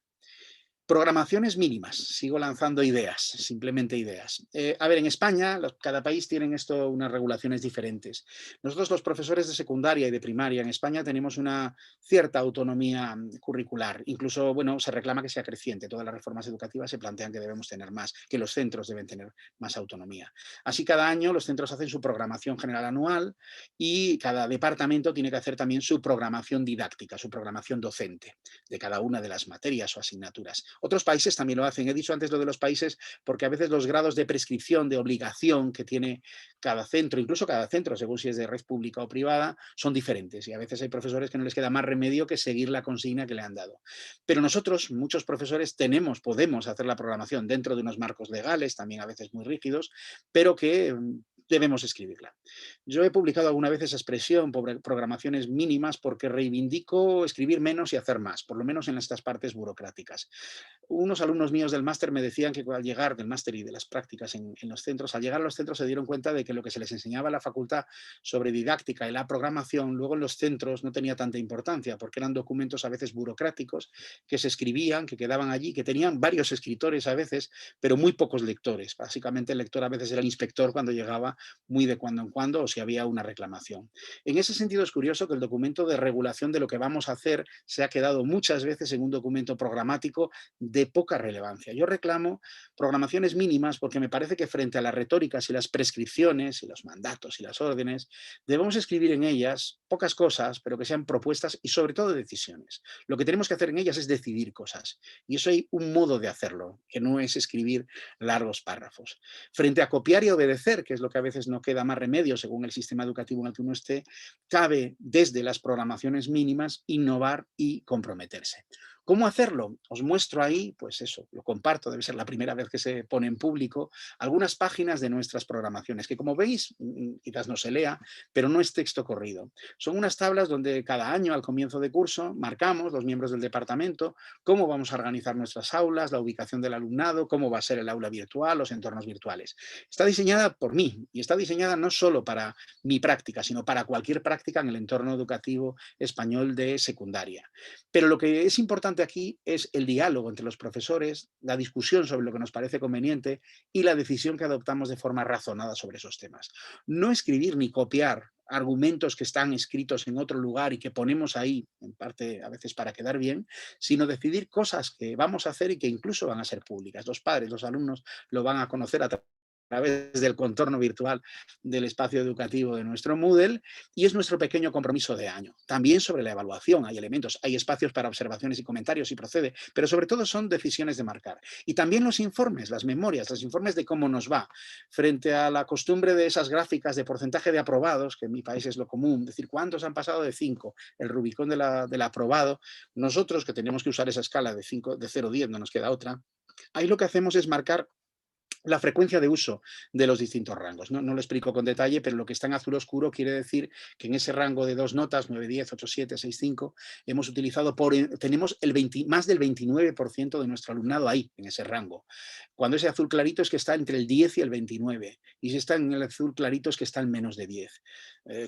Programaciones mínimas, sigo lanzando ideas, simplemente ideas. A ver, en España, cada país tiene esto unas regulaciones diferentes. Nosotros los profesores de secundaria y de primaria en España tenemos una cierta autonomía curricular. Incluso, bueno, se reclama que sea creciente. Todas las reformas educativas se plantean que debemos tener más, que los centros deben tener más autonomía. Así, cada año los centros hacen su programación general anual y cada departamento tiene que hacer también su programación didáctica, su programación docente de cada una de las materias o asignaturas. Otros países también lo hacen. He dicho antes lo de los países porque a veces los grados de prescripción, de obligación que tiene cada centro, incluso cada centro, según si es de red pública o privada, son diferentes. Y a veces hay profesores que no les queda más remedio que seguir la consigna que le han dado. Pero nosotros, muchos profesores, podemos hacer la programación dentro de unos marcos legales, también a veces muy rígidos, pero que debemos escribirla. Yo he publicado alguna vez esa expresión, programaciones mínimas, porque reivindico escribir menos y hacer más, por lo menos en estas partes burocráticas. Unos alumnos míos del máster me decían que al llegar del máster y de las prácticas en los centros, al llegar a los centros se dieron cuenta de que lo que se les enseñaba en la facultad sobre didáctica y la programación, luego en los centros no tenía tanta importancia, porque eran documentos a veces burocráticos que se escribían, que quedaban allí, que tenían varios escritores a veces, pero muy pocos lectores. Básicamente el lector a veces era el inspector cuando llegaba muy de cuando en cuando o si había una reclamación. En ese sentido es curioso que el documento de regulación de lo que vamos a hacer se ha quedado muchas veces en un documento programático de poca relevancia. Yo reclamo programaciones mínimas porque me parece que frente a las retóricas y las prescripciones y los mandatos y las órdenes, debemos escribir en ellas pocas cosas, pero que sean propuestas y sobre todo decisiones. Lo que tenemos que hacer en ellas es decidir cosas. Y eso hay un modo de hacerlo, que no es escribir largos párrafos. Frente a copiar y obedecer, que es lo que a veces no queda más remedio según el sistema educativo en el que uno esté, cabe desde las programaciones mínimas innovar y comprometerse. ¿Cómo hacerlo? Os muestro ahí, pues eso, lo comparto, debe ser la primera vez que se pone en público, algunas páginas de nuestras programaciones, que como veis, quizás no se lea, pero no es texto corrido. Son unas tablas donde cada año, al comienzo de curso, marcamos, los miembros del departamento, cómo vamos a organizar nuestras aulas, la ubicación del alumnado, cómo va a ser el aula virtual, los entornos virtuales. Está diseñada por mí y está diseñada no solo para mi práctica, sino para cualquier práctica en el entorno educativo español de secundaria. Pero lo que es importante aquí es el diálogo entre los profesores, la discusión sobre lo que nos parece conveniente y la decisión que adoptamos de forma razonada sobre esos temas. No escribir ni copiar argumentos que están escritos en otro lugar y que ponemos ahí, en parte a veces para quedar bien, sino decidir cosas que vamos a hacer y que incluso van a ser públicas. Los padres, los alumnos lo van a conocer a través del contorno virtual del espacio educativo de nuestro Moodle y es nuestro pequeño compromiso de año. También sobre la evaluación hay elementos, hay espacios para observaciones y comentarios si procede, pero sobre todo son decisiones de marcar. Y también los informes, las memorias, los informes de cómo nos va. Frente a la costumbre de esas gráficas de porcentaje de aprobados, que en mi país es lo común, decir cuántos han pasado de 5, el rubicón del aprobado, nosotros que tenemos que usar esa escala de 5, de 0 a 10, no nos queda otra, ahí lo que hacemos es marcar la frecuencia de uso de los distintos rangos. No lo explico con detalle, pero lo que está en azul oscuro quiere decir que en ese rango de dos notas, 9, 10, 8, 7, 6, 5, hemos utilizado tenemos más del 29% de nuestro alumnado ahí, en ese rango. Cuando ese azul clarito es que está entre el 10 y el 29, y si está en el azul clarito es que está en menos de 10.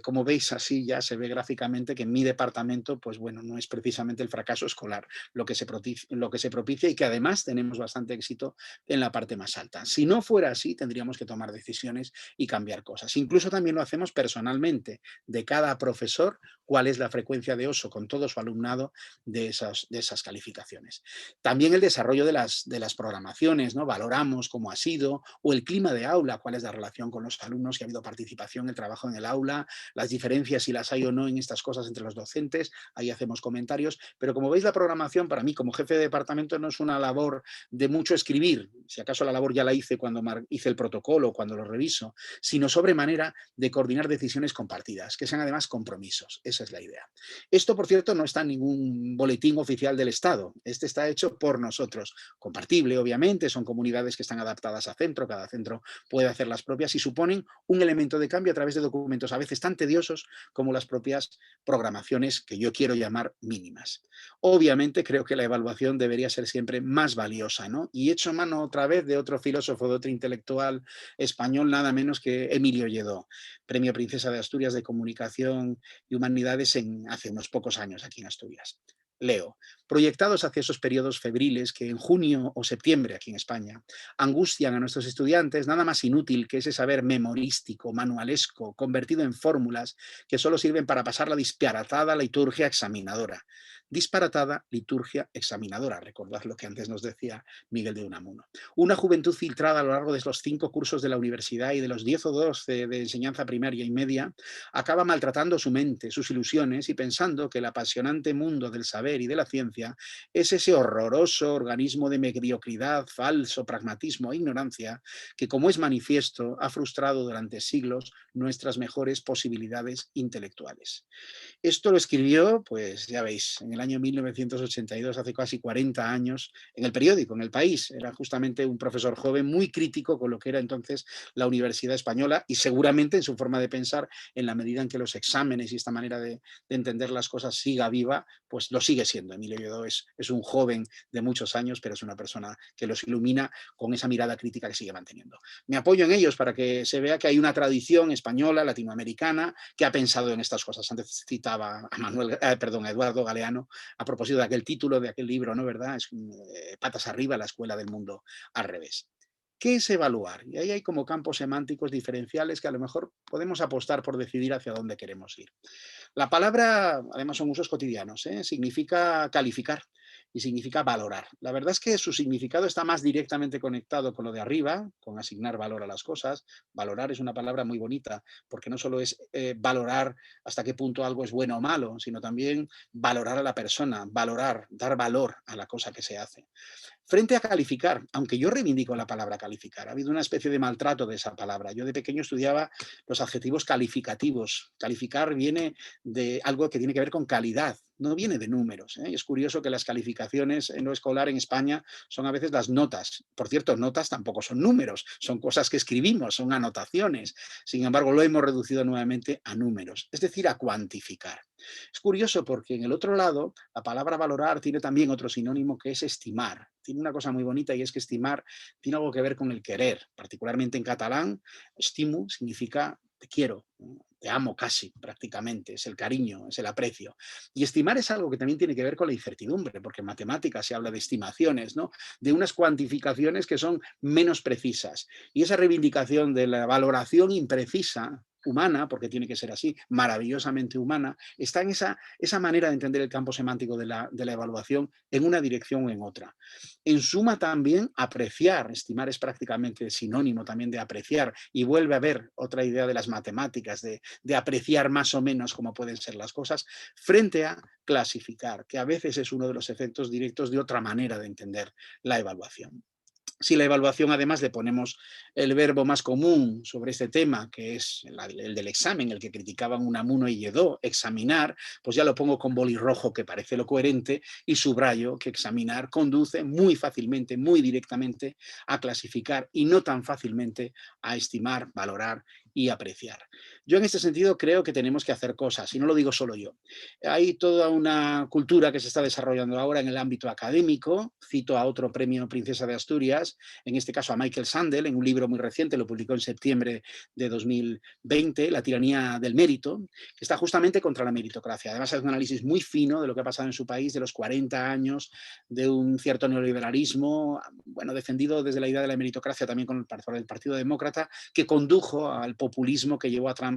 Como veis, así ya se ve gráficamente que en mi departamento, pues bueno, no es precisamente el fracaso escolar lo que se propicia y que además tenemos bastante éxito en la parte más alta. Si no fuera así, tendríamos que tomar decisiones y cambiar cosas. Incluso también lo hacemos personalmente, de cada profesor, cuál es la frecuencia de uso con todo su alumnado de esas calificaciones. También el desarrollo de las programaciones, ¿no? Valoramos cómo ha sido, o el clima de aula, cuál es la relación con los alumnos, si ha habido participación, el trabajo en el aula, las diferencias, si las hay o no en estas cosas entre los docentes, ahí hacemos comentarios, pero como veis la programación para mí como jefe de departamento no es una labor de mucho escribir, si acaso la labor ya la hice cuando hice el protocolo, cuando lo reviso, sino sobremanera de coordinar decisiones compartidas, que sean además compromisos. Esa es la idea. Esto, por cierto, no está en ningún boletín oficial del Estado. Este está hecho por nosotros. Compartible, obviamente, son comunidades que están adaptadas a centro, cada centro puede hacer las propias y suponen un elemento de cambio a través de documentos a veces tan tediosos como las propias programaciones que yo quiero llamar mínimas. Obviamente creo que la evaluación debería ser siempre más valiosa, ¿no? Y echo mano otra vez de otro filósofo, de otro intelectual español, nada menos que Emilio Lledó, Premio Princesa de Asturias de Comunicación y Humanidades hace unos pocos años aquí en Asturias. Leo, proyectados hacia esos periodos febriles que en junio o septiembre aquí en España angustian a nuestros estudiantes, nada más inútil que ese saber memorístico, manualesco, convertido en fórmulas que solo sirven para pasar la disparatada liturgia examinadora. Disparatada liturgia examinadora, recordad lo que antes nos decía Miguel de Unamuno. Una juventud filtrada a lo largo de los 5 cursos de la universidad y de los 10 o 12 de enseñanza primaria y media, acaba maltratando su mente, sus ilusiones y pensando que el apasionante mundo del saber y de la ciencia es ese horroroso organismo de mediocridad, falso pragmatismo e ignorancia que, como es manifiesto, ha frustrado durante siglos nuestras mejores posibilidades intelectuales. Esto lo escribió, pues ya veis, en el año 1982, hace casi 40 años, en el periódico, en El País. Era justamente un profesor joven muy crítico con lo que era entonces la Universidad Española y seguramente en su forma de pensar, en la medida en que los exámenes y esta manera de entender las cosas siga viva, pues lo sigue siendo. Emilio Lledó es un joven de muchos años, pero es una persona que los ilumina con esa mirada crítica que sigue manteniendo. Me apoyo en ellos para que se vea que hay una tradición española, latinoamericana, que ha pensado en estas cosas. Antes citaba a a Eduardo Galeano a propósito de aquel título de aquel libro, ¿no? ¿Verdad? Es Patas arriba, la escuela del mundo al revés. ¿Qué es evaluar? Y ahí hay como campos semánticos diferenciales que a lo mejor podemos apostar por decidir hacia dónde queremos ir. La palabra, además son usos cotidianos, significa calificar y significa valorar. La verdad es que su significado está más directamente conectado con lo de arriba, con asignar valor a las cosas. Valorar es una palabra muy bonita porque no solo es valorar hasta qué punto algo es bueno o malo, sino también valorar a la persona, valorar, dar valor a la cosa que se hace. Frente a calificar, aunque yo reivindico la palabra calificar, ha habido una especie de maltrato de esa palabra. Yo de pequeño estudiaba los adjetivos calificativos. Calificar viene de algo que tiene que ver con calidad, no viene de números. Es curioso que las calificaciones en lo escolar en España son a veces las notas. Por cierto, notas tampoco son números, son cosas que escribimos, son anotaciones. Sin embargo, lo hemos reducido nuevamente a números, es decir, a cuantificar. Es curioso porque en el otro lado, la palabra valorar tiene también otro sinónimo que es estimar. Tiene una cosa muy bonita y es que estimar tiene algo que ver con el querer. Particularmente en catalán, estimu significa te quiero, ¿no? Te amo casi, prácticamente. Es el cariño, es el aprecio. Y estimar es algo que también tiene que ver con la incertidumbre, porque en matemáticas se habla de estimaciones, ¿no? De unas cuantificaciones que son menos precisas. Y esa reivindicación de la valoración imprecisa humana, porque tiene que ser así, maravillosamente humana, está en esa manera de entender el campo semántico de la evaluación en una dirección o en otra. En suma, también apreciar, estimar es prácticamente sinónimo también de apreciar, y vuelve a haber otra idea de las matemáticas, de apreciar más o menos cómo pueden ser las cosas, frente a clasificar, que a veces es uno de los efectos directos de otra manera de entender la evaluación. Si la evaluación además le ponemos el verbo más común sobre este tema, que es el del examen, el que criticaban Unamuno y Lledó, examinar, pues ya lo pongo con bolirrojo, que parece lo coherente, y subrayo que examinar conduce muy fácilmente, muy directamente a clasificar y no tan fácilmente a estimar, valorar y apreciar. Yo en este sentido creo que tenemos que hacer cosas, y no lo digo solo yo. Hay toda una cultura que se está desarrollando ahora en el ámbito académico. Cito a otro premio Princesa de Asturias, en este caso a Michael Sandel, en un libro muy reciente, lo publicó en septiembre de 2020, La tiranía del mérito, que está justamente contra la meritocracia. Además, hace un análisis muy fino de lo que ha pasado en su país, de los 40 años de un cierto neoliberalismo, bueno, defendido desde la idea de la meritocracia también por el Partido Demócrata, que condujo al populismo que llevó a Trump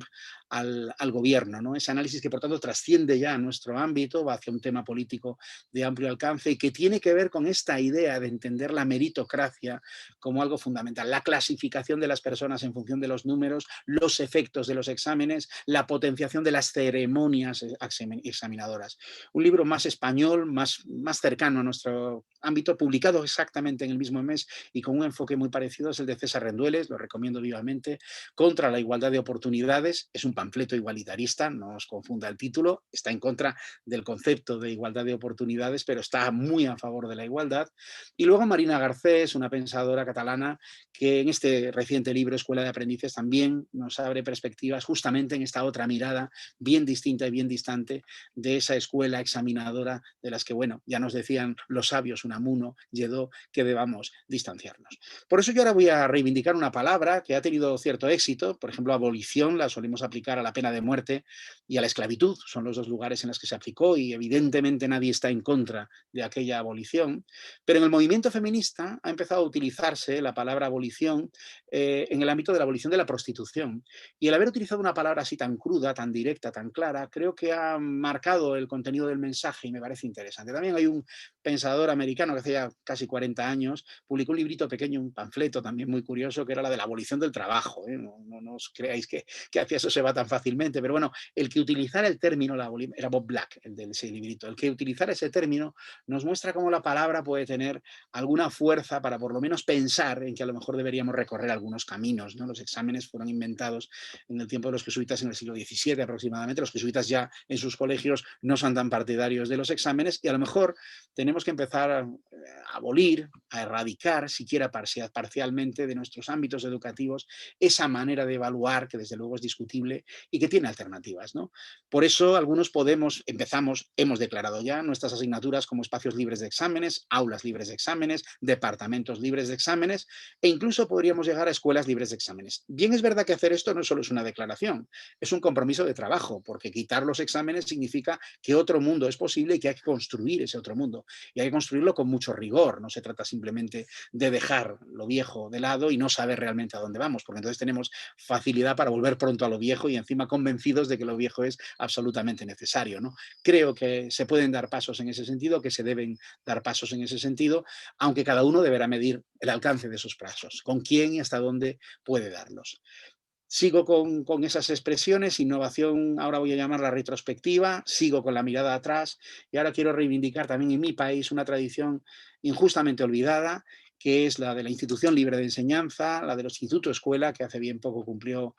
al gobierno, ¿no? Ese análisis que, por tanto, trasciende ya nuestro ámbito, va hacia un tema político de amplio alcance y que tiene que ver con esta idea de entender la meritocracia como algo fundamental, la clasificación de las personas en función de los números, los efectos de los exámenes, la potenciación de las ceremonias examinadoras. Un libro más español, más cercano a nuestro ámbito, publicado exactamente en el mismo mes y con un enfoque muy parecido, es el de César Rendueles, lo recomiendo vivamente, Contra la igualdad de oportunidades. Es un panfleto igualitarista, no os confunda el título, está en contra del concepto de igualdad de oportunidades, pero está muy a favor de la igualdad. Y luego Marina Garcés, una pensadora catalana, que en este reciente libro, Escuela de Aprendices, también nos abre perspectivas justamente en esta otra mirada bien distinta y bien distante de esa escuela examinadora de las que, bueno, ya nos decían los sabios Unamuno, Lledó, que debamos distanciarnos. Por eso yo ahora voy a reivindicar una palabra que ha tenido cierto éxito. Por ejemplo, abolición la solemos aplicar a la pena de muerte y a la esclavitud. Son los dos lugares en los que se aplicó y evidentemente nadie está en contra de aquella abolición. Pero en el movimiento feminista ha empezado a utilizarse la palabra abolición en el ámbito de la abolición de la prostitución. Y el haber utilizado una palabra así tan cruda, tan directa, tan clara, creo que ha marcado el contenido del mensaje y me parece interesante. También hay un pensador americano que hace ya casi 40 años publicó un librito pequeño, un panfleto también muy curioso, que era la de la abolición del trabajo. No os creáis que desgracia eso se va tan fácilmente, pero bueno, el que utilizara el término, era Bob Black, el de ese librito, el que utilizara ese término nos muestra cómo la palabra puede tener alguna fuerza para por lo menos pensar en que a lo mejor deberíamos recorrer algunos caminos, ¿no? Los exámenes fueron inventados en el tiempo de los jesuitas en el siglo XVII aproximadamente. Los jesuitas ya en sus colegios no son tan partidarios de los exámenes y a lo mejor tenemos que empezar a abolir, a erradicar, siquiera parcialmente de nuestros ámbitos educativos, esa manera de evaluar que desde luego es discutible y que tiene alternativas, ¿no? Por eso algunos hemos declarado ya nuestras asignaturas como espacios libres de exámenes, aulas libres de exámenes, departamentos libres de exámenes e incluso podríamos llegar a escuelas libres de exámenes. Bien es verdad que hacer esto no solo es una declaración, es un compromiso de trabajo, porque quitar los exámenes significa que otro mundo es posible y que hay que construir ese otro mundo. Y hay que construirlo con mucho rigor, no se trata simplemente de dejar lo viejo de lado y no saber realmente a dónde vamos, porque entonces tenemos facilidad para volver pronto a lo viejo y encima convencidos de que lo viejo es absolutamente necesario, ¿no? Creo que se pueden dar pasos en ese sentido, que se deben dar pasos en ese sentido, aunque cada uno deberá medir el alcance de esos pasos, con quién y hasta dónde puede darlos. Sigo con esas expresiones, innovación, ahora voy a llamarla retrospectiva, sigo con la mirada atrás y ahora quiero reivindicar también en mi país una tradición injustamente olvidada, que es la de la institución libre de enseñanza, la del Instituto Escuela, que hace bien poco cumplió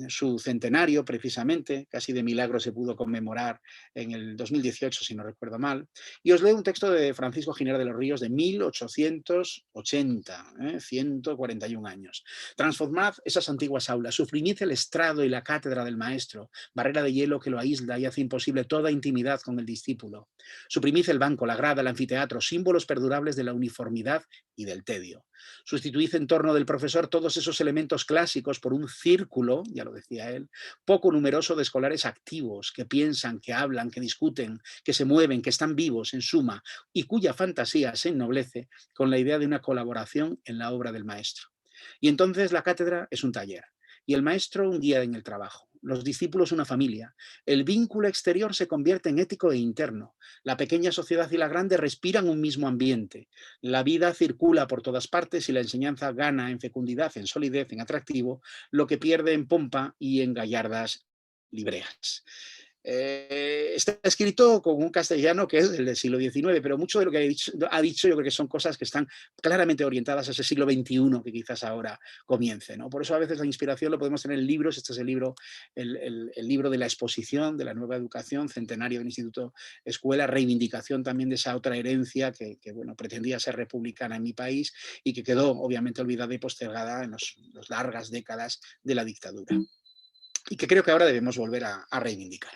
su centenario precisamente, casi de milagro se pudo conmemorar en el 2018, si no recuerdo mal. Y os leo un texto de Francisco Giner de los Ríos de 1880, 141 años. Transformad esas antiguas aulas, suprimid el estrado y la cátedra del maestro, barrera de hielo que lo aísla y hace imposible toda intimidad con el discípulo. Suprimid el banco, la grada, el anfiteatro, símbolos perdurables de la uniformidad y del tedio. Sustituid en torno del profesor todos esos elementos clásicos por un círculo, ya lo decía él, poco numeroso de escolares activos, que piensan, que hablan, que discuten, que se mueven, que están vivos, en suma, y cuya fantasía se ennoblece con la idea de una colaboración en la obra del maestro. Y entonces la cátedra es un taller y el maestro un guía en el trabajo, los discípulos una familia. El vínculo exterior se convierte en ético e interno. La pequeña sociedad y la grande respiran un mismo ambiente. La vida circula por todas partes y la enseñanza gana en fecundidad, en solidez, en atractivo, lo que pierde en pompa y en gallardas libreas. Está escrito con un castellano que es del siglo XIX, pero mucho de lo que ha dicho yo creo que son cosas que están claramente orientadas a ese siglo XXI que quizás ahora comience, ¿no? Por eso a veces la inspiración lo podemos tener en libros. Este es el libro, el libro de la exposición de la nueva educación, centenario del Instituto Escuela, reivindicación también de esa otra herencia que bueno, pretendía ser republicana en mi país y que quedó obviamente olvidada y postergada en las largas décadas de la dictadura. Y que creo que ahora debemos volver a reivindicar.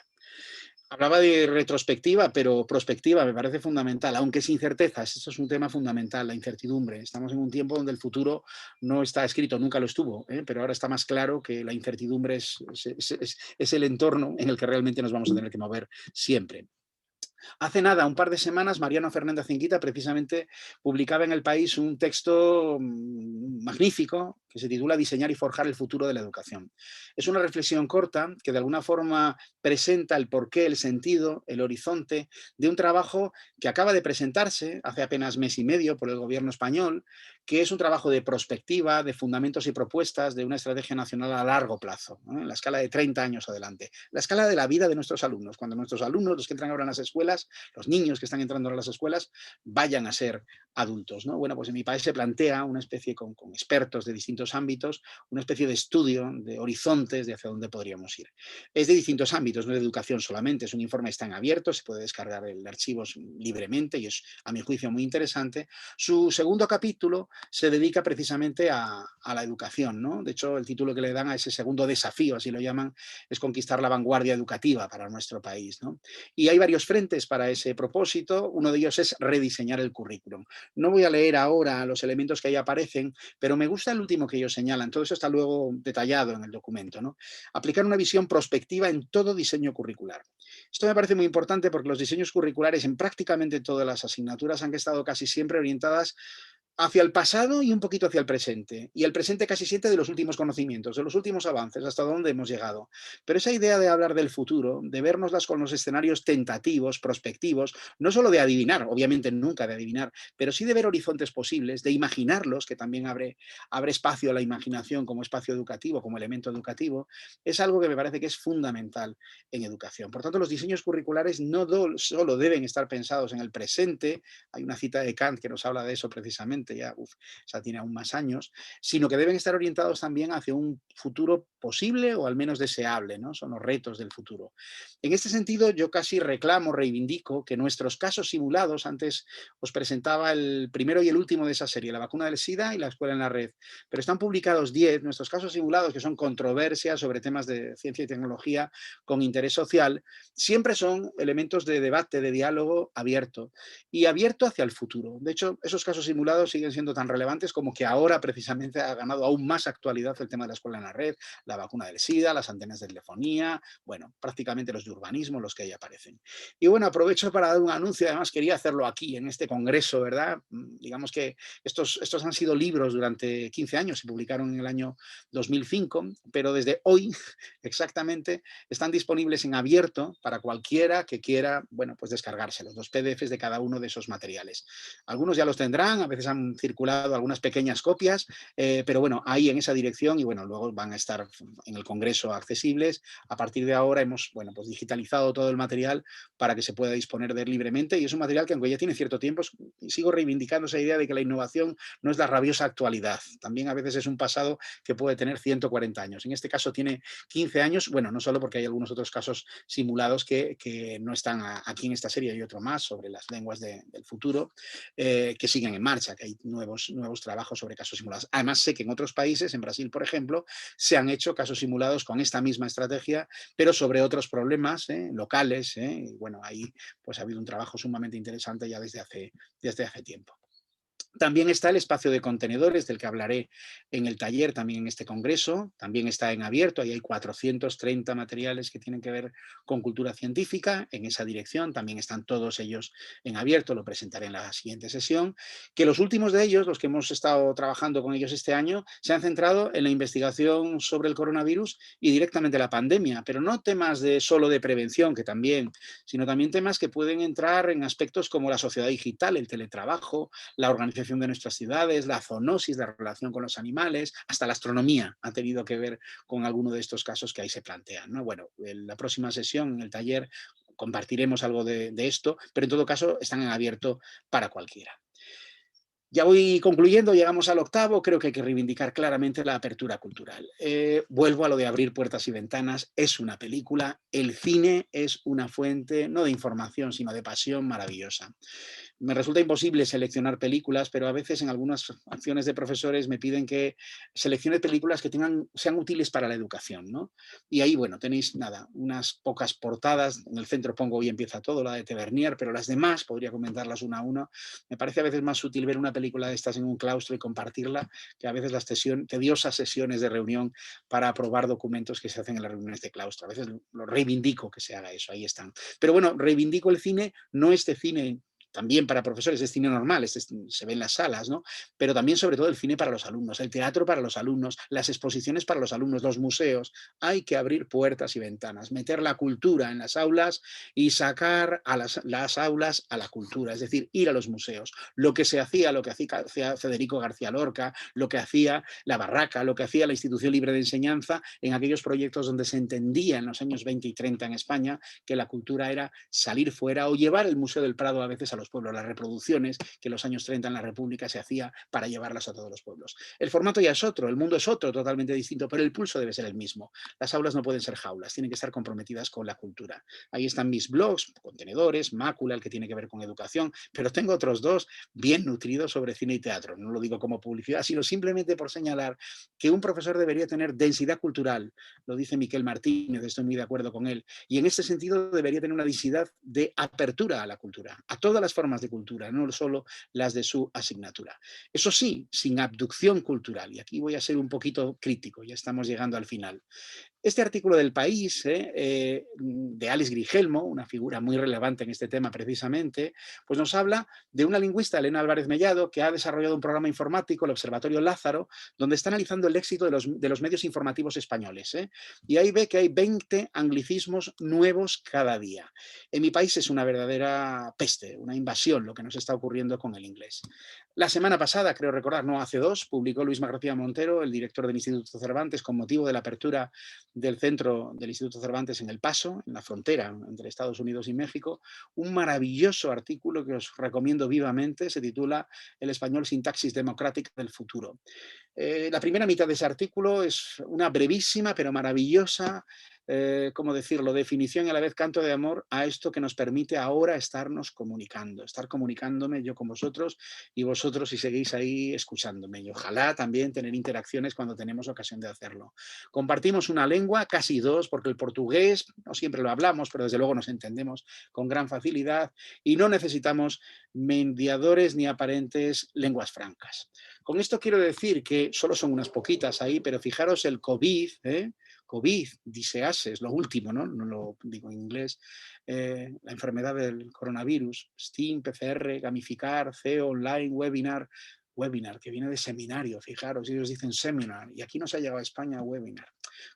Hablaba de retrospectiva, pero prospectiva me parece fundamental, aunque sin certezas. Esto es un tema fundamental, la incertidumbre. Estamos en un tiempo donde el futuro no está escrito, nunca lo estuvo, pero ahora está más claro que la incertidumbre es el entorno en el que realmente nos vamos a tener que mover siempre. Hace nada, un par de semanas, Mariano Fernández Inquita precisamente publicaba en El País un texto magnífico que se titula Diseñar y forjar el futuro de la educación. Es una reflexión corta que de alguna forma presenta el porqué, el sentido, el horizonte de un trabajo que acaba de presentarse hace apenas mes y medio por el gobierno español, que es un trabajo de prospectiva, de fundamentos y propuestas de una estrategia nacional a largo plazo, ¿no? En la escala de 30 años adelante. La escala de la vida de nuestros alumnos. Cuando nuestros alumnos, los que entran ahora en las escuelas, los niños que están entrando a las escuelas, vayan a ser adultos, ¿no? Bueno, pues en mi país se plantea una especie con expertos de distintos ámbitos, una especie de estudio de horizontes de hacia dónde podríamos ir. Es de distintos ámbitos, no de educación solamente, es un informe que está en abierto, se puede descargar el archivo libremente y es, a mi juicio, muy interesante. Su segundo capítulo se dedica precisamente a la educación, ¿no? De hecho, el título que le dan a ese segundo desafío, así lo llaman, es conquistar la vanguardia educativa para nuestro país, ¿no? Y hay varios frentes para ese propósito. Uno de ellos es rediseñar el currículum. No voy a leer ahora los elementos que ahí aparecen, pero me gusta el último que ellos señalan. Todo eso está luego detallado en el documento, ¿no? Aplicar una visión prospectiva en todo diseño curricular. Esto me parece muy importante porque los diseños curriculares en prácticamente todas las asignaturas han estado casi siempre orientadas hacia el pasado y un poquito hacia el presente. Y el presente casi siempre de los últimos conocimientos, de los últimos avances, hasta dónde hemos llegado. Pero esa idea de hablar del futuro, de vernoslas con los escenarios tentativos, prospectivos, no solo de adivinar, obviamente nunca de adivinar, pero sí de ver horizontes posibles, de imaginarlos, que también abre espacio a la imaginación como espacio educativo, como elemento educativo, es algo que me parece que es fundamental en educación. Por tanto, los diseños curriculares no solo deben estar pensados en el presente, hay una cita de Kant que nos habla de eso precisamente, ya, esa tiene aún más años, sino que deben estar orientados también hacia un futuro posible o al menos deseable, ¿no? Son los retos del futuro. En este sentido, yo casi reclamo, reivindico que nuestros casos simulados, antes os presentaba el primero y el último de esa serie, la vacuna del SIDA y la escuela en la red, pero están publicados 10, nuestros casos simulados, que son controversias sobre temas de ciencia y tecnología con interés social, siempre son elementos de debate, de diálogo abierto y abierto hacia el futuro. De hecho, esos casos simulados siguen siendo tan relevantes como que ahora precisamente ha ganado aún más actualidad el tema de la escuela en la red, la vacuna del SIDA, las antenas de telefonía, bueno, prácticamente los de urbanismo, los que ahí aparecen. Y bueno, aprovecho para dar un anuncio, además quería hacerlo aquí, en este congreso, ¿verdad? Digamos que estos han sido libros durante 15 años, se publicaron en el año 2005, pero desde hoy exactamente están disponibles en abierto para cualquiera que quiera, bueno, pues descargárselos, los PDFs de cada uno de esos materiales. Algunos ya los tendrán, a veces han circulado algunas pequeñas copias, pero bueno, ahí en esa dirección y bueno, luego van a estar en el Congreso accesibles. A partir de ahora hemos, bueno, pues digitalizado todo el material para que se pueda disponer de él libremente y es un material que aunque ya tiene cierto tiempo, sigo reivindicando esa idea de que la innovación no es la rabiosa actualidad, también a veces es un pasado que puede tener 140 años. En este caso tiene 15 años, bueno, no solo porque hay algunos otros casos simulados que no están aquí en esta serie, hay otro más sobre las lenguas del futuro, que siguen en marcha, que hay nuevos trabajos sobre casos simulados. Además, sé que en otros países, en Brasil, por ejemplo, se han hecho casos simulados con esta misma estrategia, pero sobre otros problemas locales. Y bueno, ahí pues ha habido un trabajo sumamente interesante ya desde hace tiempo. También está el espacio de contenedores del que hablaré en el taller, también en este congreso. También está en abierto, ahí hay 430 materiales que tienen que ver con cultura científica. En esa dirección también están todos ellos en abierto, lo presentaré en la siguiente sesión. Que los últimos de ellos, los que hemos estado trabajando con ellos este año, se han centrado en la investigación sobre el coronavirus y directamente la pandemia, pero no temas solo de prevención, que también, sino también temas que pueden entrar en aspectos como la sociedad digital, el teletrabajo, la organización de nuestras ciudades, la zoonosis, la relación con los animales, hasta la astronomía ha tenido que ver con alguno de estos casos que ahí se plantean, ¿no? Bueno, en la próxima sesión, en el taller, compartiremos algo de esto, pero en todo caso están en abierto para cualquiera. Ya voy concluyendo, llegamos al octavo, creo que hay que reivindicar claramente la apertura cultural. Vuelvo a lo de abrir puertas y ventanas, es una película, el cine es una fuente no de información, sino de pasión maravillosa. Me resulta imposible seleccionar películas, pero a veces en algunas acciones de profesores me piden que seleccione películas que sean útiles para la educación, ¿no? Y ahí, bueno, tenéis nada, unas pocas portadas. En el centro pongo Hoy empieza todo, la de Tavernier, pero las demás podría comentarlas una a una. Me parece a veces más útil ver una película de estas en un claustro y compartirla que a veces las tediosas sesiones de reunión para aprobar documentos que se hacen en las reuniones de claustro. A veces lo reivindico que se haga eso, ahí están. Pero bueno, reivindico el cine, no este cine también para profesores, es cine normal, se ve en las salas, ¿no? Pero también, sobre todo, el cine para los alumnos, el teatro para los alumnos, las exposiciones para los alumnos, los museos. Hay que abrir puertas y ventanas, meter la cultura en las aulas y sacar a las aulas a la cultura, es decir, ir a los museos. Lo que lo que hacía Federico García Lorca, lo que hacía La Barraca, lo que hacía la Institución Libre de Enseñanza en aquellos proyectos donde se entendía en los años 20 y 30 en España que la cultura era salir fuera o llevar el Museo del Prado a veces a los pueblos, las reproducciones que en los años 30 en la República se hacía para llevarlas a todos los pueblos. El formato ya es otro, el mundo es otro, totalmente distinto, pero el pulso debe ser el mismo. Las aulas no pueden ser jaulas, tienen que estar comprometidas con la cultura. Ahí están mis blogs, contenedores, Mácula, el que tiene que ver con educación, pero tengo otros dos bien nutridos sobre cine y teatro. No lo digo como publicidad, sino simplemente por señalar que un profesor debería tener densidad cultural, lo dice Miquel Martínez, estoy muy de acuerdo con él, y en este sentido debería tener una densidad de apertura a la cultura, a todas las formas de cultura, no solo las de su asignatura. Eso sí, sin abducción cultural, y aquí voy a ser un poquito crítico, ya estamos llegando al final. Este artículo del País, de Alex Grigelmo, una figura muy relevante en este tema precisamente, pues nos habla de una lingüista, Elena Álvarez Mellado, que ha desarrollado un programa informático, el Observatorio Lázaro, donde está analizando el éxito de los medios informativos españoles. Y ahí ve que hay 20 anglicismos nuevos cada día. En mi país es una verdadera peste, una invasión lo que nos está ocurriendo con el inglés. La semana pasada, creo recordar, no hace dos, publicó Luis García Montero, el director del Instituto Cervantes, con motivo de la apertura del centro del Instituto Cervantes en El Paso, en la frontera entre Estados Unidos y México, un maravilloso artículo que os recomiendo vivamente, se titula El español sintaxis democrática del futuro. La primera mitad de ese artículo es una brevísima pero maravillosa, ¿cómo decirlo?, definición y a la vez canto de amor a esto que nos permite ahora estarnos comunicando, estar comunicándome yo con vosotros y vosotros si seguís ahí escuchándome. Y ojalá también tener interacciones cuando tenemos ocasión de hacerlo. Compartimos una lengua, casi dos, porque el portugués no siempre lo hablamos, pero desde luego nos entendemos con gran facilidad y no necesitamos mediadores ni aparentes lenguas francas. Con esto quiero decir que solo son unas poquitas ahí, pero fijaros el COVID, COVID, disease, es lo último, ¿no? No lo digo en inglés, la enfermedad del coronavirus, Steam, PCR, gamificar, CEO, online, webinar, que viene de seminario, fijaros, ellos dicen seminar, y aquí nos ha llegado a España webinar.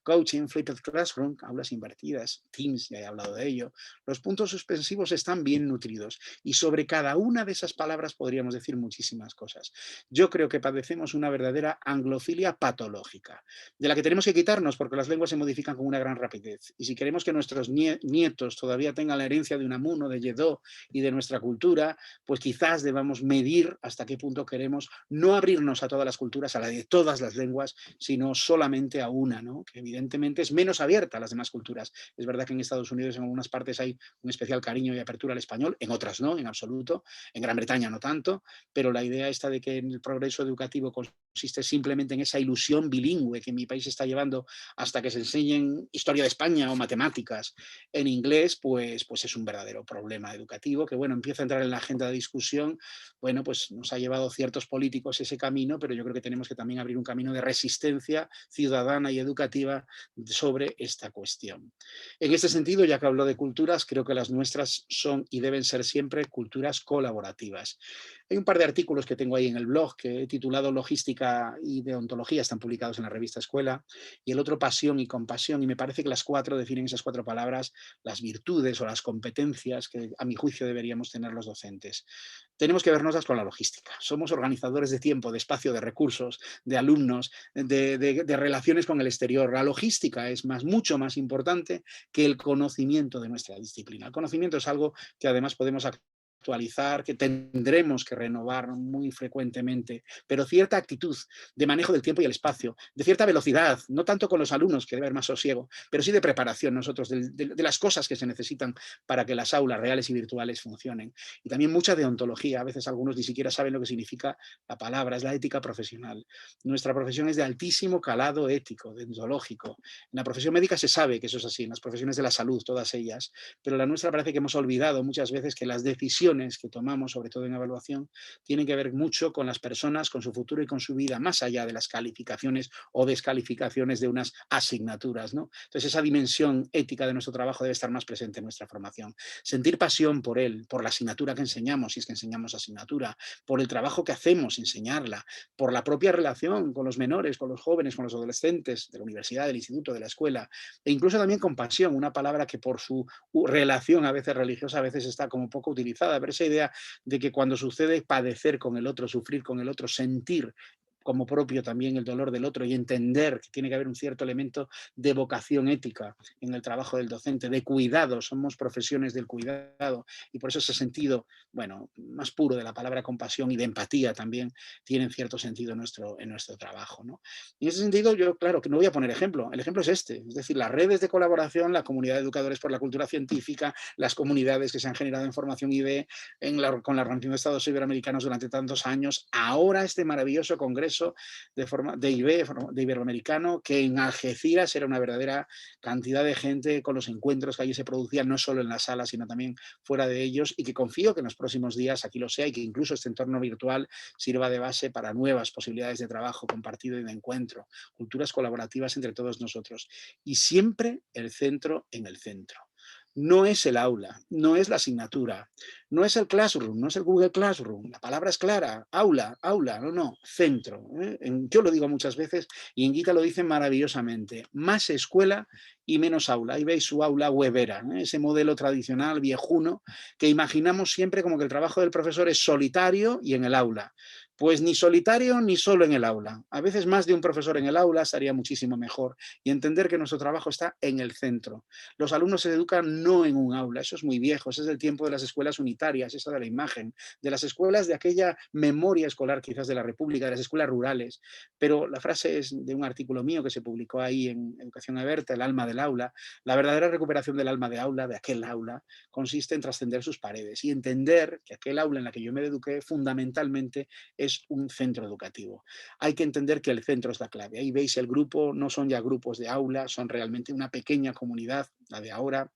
Coaching, Flipped Classroom, aulas invertidas, Teams, ya he hablado de ello. Los puntos suspensivos están bien nutridos y sobre cada una de esas palabras podríamos decir muchísimas cosas. Yo creo que padecemos una verdadera anglofilia patológica, de la que tenemos que quitarnos porque las lenguas se modifican con una gran rapidez. Y si queremos que nuestros nietos todavía tengan la herencia de Unamuno, de Lledó y de nuestra cultura, pues quizás debamos medir hasta qué punto queremos no abrirnos a todas las culturas, a la de todas las lenguas, sino solamente a una, ¿no? Que evidentemente es menos abierta a las demás culturas. Es verdad que en Estados Unidos en algunas partes hay un especial cariño y apertura al español, en otras no, en absoluto, en Gran Bretaña no tanto, pero la idea esta de que el progreso educativo consiste simplemente en esa ilusión bilingüe que mi país está llevando hasta que se enseñen historia de España o matemáticas en inglés, pues es un verdadero problema educativo que, bueno, empieza a entrar en la agenda de discusión. Bueno, pues nos ha llevado ciertos políticos ese camino, pero yo creo que tenemos que también abrir un camino de resistencia ciudadana y educativa sobre esta cuestión. En este sentido, ya que hablo de culturas, creo que las nuestras son y deben ser siempre culturas colaborativas. Hay un par de artículos que tengo ahí en el blog que he titulado Logística y Deontología, están publicados en la revista Escuela, y el otro Pasión y Compasión, y me parece que las cuatro definen esas cuatro palabras, las virtudes o las competencias que a mi juicio deberíamos tener los docentes. Tenemos que vernoslas con la logística. Somos organizadores de tiempo, de espacio, de recursos, de alumnos, de relaciones con el exterior. La logística es mucho más importante que el conocimiento de nuestra disciplina. El conocimiento es algo que además podemos actualizar, que tendremos que renovar muy frecuentemente, pero cierta actitud de manejo del tiempo y el espacio, de cierta velocidad, no tanto con los alumnos, que debe haber más sosiego, pero sí de preparación nosotros, de las cosas que se necesitan para que las aulas reales y virtuales funcionen. Y también mucha deontología, a veces algunos ni siquiera saben lo que significa la palabra, es la ética profesional. Nuestra profesión es de altísimo calado ético, deontológico. En la profesión médica se sabe que eso es así, en las profesiones de la salud, todas ellas, pero la nuestra parece que hemos olvidado muchas veces que las decisiones que tomamos, sobre todo en evaluación, tienen que ver mucho con las personas, con su futuro y con su vida, más allá de las calificaciones o descalificaciones de unas asignaturas, ¿no? Entonces, esa dimensión ética de nuestro trabajo debe estar más presente en nuestra formación. Sentir pasión por él, por la asignatura que enseñamos, si es que enseñamos asignatura, por el trabajo que hacemos, enseñarla, por la propia relación con los menores, con los jóvenes, con los adolescentes, de la universidad, del instituto, de la escuela, e incluso también compasión, una palabra que por su relación a veces religiosa, a veces está como poco utilizada, pero esa idea de que cuando sucede padecer con el otro, sufrir con el otro, sentir como propio también el dolor del otro y entender que tiene que haber un cierto elemento de vocación ética en el trabajo del docente, de cuidado, somos profesiones del cuidado y por eso ese sentido, bueno, más puro de la palabra compasión y de empatía también tienen cierto sentido en nuestro trabajo, ¿no? Y en ese sentido yo, claro, que no voy a poner ejemplo, el ejemplo es este, es decir, las redes de colaboración, la comunidad de educadores por la cultura científica, las comunidades que se han generado en formación ID con la Organización de Estados Iberoamericanos durante tantos años, ahora este maravilloso congreso Congreso de IB, de Iberoamericano, que en Algeciras era una verdadera cantidad de gente con los encuentros que allí se producían, no solo en la sala, sino también fuera de ellos, y que confío que en los próximos días aquí lo sea y que incluso este entorno virtual sirva de base para nuevas posibilidades de trabajo compartido y de encuentro, culturas colaborativas entre todos nosotros. Y siempre el centro en el centro. No es el aula, no es la asignatura, no es el classroom, no es el Google Classroom. La palabra es clara, aula, aula, no, no, centro. Yo lo digo muchas veces y en Gita lo dicen maravillosamente. Más escuela y menos aula. Ahí veis su aula webera, ese modelo tradicional viejuno que imaginamos siempre como que el trabajo del profesor es solitario y en el aula. Pues ni solitario ni solo en el aula. A veces más de un profesor en el aula estaría muchísimo mejor y entender que nuestro trabajo está en el centro. Los alumnos se educan no en un aula, eso es muy viejo, ese es el tiempo de las escuelas unitarias, esa de la imagen, de las escuelas de aquella memoria escolar quizás de la República, de las escuelas rurales, pero la frase es de un artículo mío que se publicó ahí en Educación Abierta, El alma del aula. La verdadera recuperación del alma de aula, de aquel aula, consiste en trascender sus paredes y entender que aquel aula en la que yo me eduqué fundamentalmente es un centro educativo. Hay que entender que el centro es la clave. Ahí veis el grupo, no son ya grupos de aula, son realmente una pequeña comunidad, la de ahora,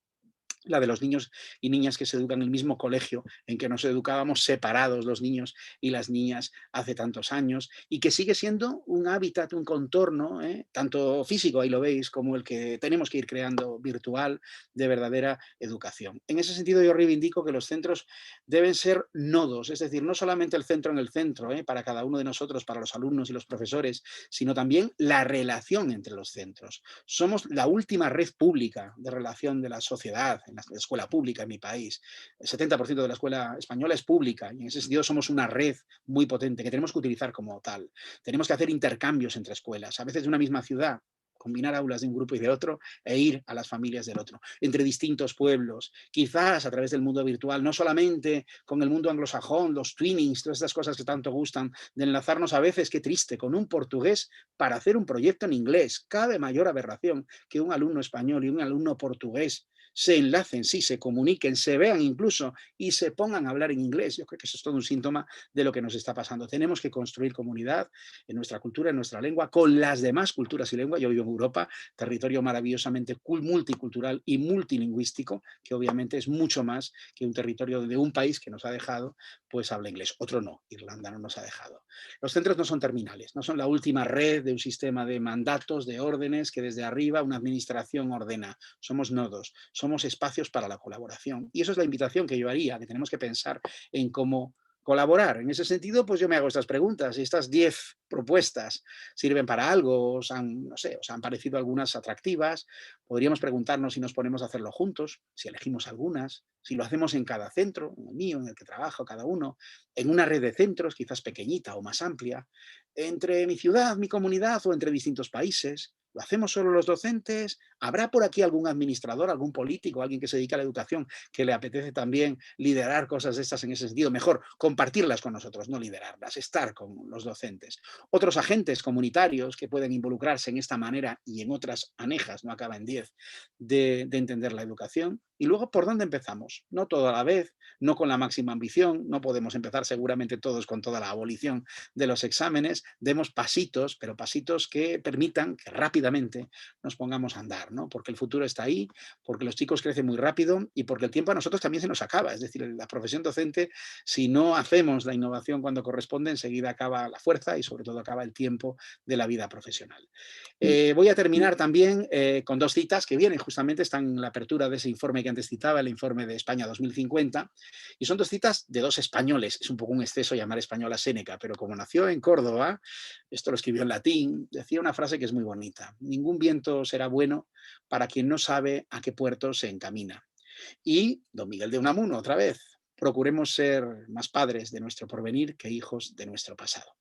la de los niños y niñas que se educan en el mismo colegio en que nos educábamos separados los niños y las niñas hace tantos años y que sigue siendo un hábitat, un contorno, tanto físico, ahí lo veis, como el que tenemos que ir creando virtual de verdadera educación. En ese sentido yo reivindico que los centros deben ser nodos, es decir, no solamente el centro en el centro, para cada uno de nosotros, para los alumnos y los profesores, sino también la relación entre los centros. Somos la última red pública de relación de la sociedad, en la escuela pública en mi país. El 70% de la escuela española es pública y en ese sentido somos una red muy potente que tenemos que utilizar como tal. Tenemos que hacer intercambios entre escuelas, a veces de una misma ciudad, combinar aulas de un grupo y de otro e ir a las familias del otro, entre distintos pueblos, quizás a través del mundo virtual, no solamente con el mundo anglosajón, los twinnings, todas estas cosas que tanto gustan, de enlazarnos a veces, qué triste, con un portugués para hacer un proyecto en inglés. Cabe mayor aberración que un alumno español y un alumno portugués se enlacen, sí, se comuniquen, se vean incluso y se pongan a hablar en inglés. Yo creo que eso es todo un síntoma de lo que nos está pasando. Tenemos que construir comunidad en nuestra cultura, en nuestra lengua, con las demás culturas y lenguas. Yo vivo en Europa, territorio maravillosamente multicultural y multilingüístico, que obviamente es mucho más que un territorio de un país que nos ha dejado, pues habla inglés. Otro no, Irlanda no nos ha dejado. Los centros no son terminales, no son la última red de un sistema de mandatos, de órdenes que desde arriba una administración ordena. Somos nodos, somos espacios para la colaboración. Y eso es la invitación que yo haría, que tenemos que pensar en cómo colaborar. En ese sentido, pues yo me hago estas preguntas y estas 10 propuestas sirven para algo, os han, no sé, os han parecido algunas atractivas. Podríamos preguntarnos si nos ponemos a hacerlo juntos, si elegimos algunas, si lo hacemos en cada centro, en el mío, en el que trabajo cada uno, en una red de centros, quizás pequeñita o más amplia, entre mi ciudad, mi comunidad o entre distintos países. ¿Lo hacemos solo los docentes? ¿Habrá por aquí algún administrador, algún político, alguien que se dedica a la educación que le apetece también liderar cosas de estas en ese sentido? Mejor compartirlas con nosotros, no liderarlas, estar con los docentes. Otros agentes comunitarios que pueden involucrarse en esta manera y en otras anejas, no acaba en 10, de entender la educación. Y luego, ¿por dónde empezamos? No todo a la vez, no con la máxima ambición, no podemos empezar seguramente todos con toda la abolición de los exámenes, demos pasitos, pero pasitos que permitan que rápidamente nos pongamos a andar, ¿no? Porque el futuro está ahí, porque los chicos crecen muy rápido y porque el tiempo a nosotros también se nos acaba. Es decir, la profesión docente, si no hacemos la innovación cuando corresponde, enseguida acaba la fuerza y sobre todo acaba el tiempo de la vida profesional. Voy a terminar también con dos citas que vienen, justamente están en la apertura de ese informe que antes citaba, el informe de España 2050, y son dos citas de dos españoles. Es un poco un exceso llamar español a Séneca, pero como nació en Córdoba, esto lo escribió en latín, decía una frase que es muy bonita: ningún viento será bueno para quien no sabe a qué puerto se encamina. Y don Miguel de Unamuno, otra vez, procuremos ser más padres de nuestro porvenir que hijos de nuestro pasado.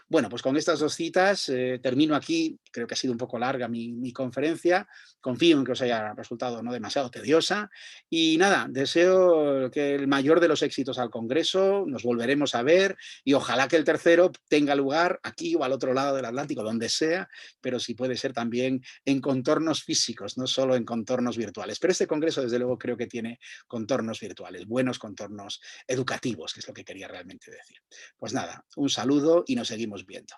Bueno, pues con estas dos citas termino aquí. Creo que ha sido un poco larga mi conferencia. Confío en que os haya resultado no demasiado tediosa. Y nada, deseo que el mayor de los éxitos al Congreso. Nos volveremos a ver y ojalá que el tercero tenga lugar aquí o al otro lado del Atlántico, donde sea, pero si puede ser también en contornos físicos, no solo en contornos virtuales. Pero este Congreso, desde luego, creo que tiene contornos virtuales, buenos contornos educativos, que es lo que quería realmente decir. Pues nada, un saludo y nos seguimos viendo.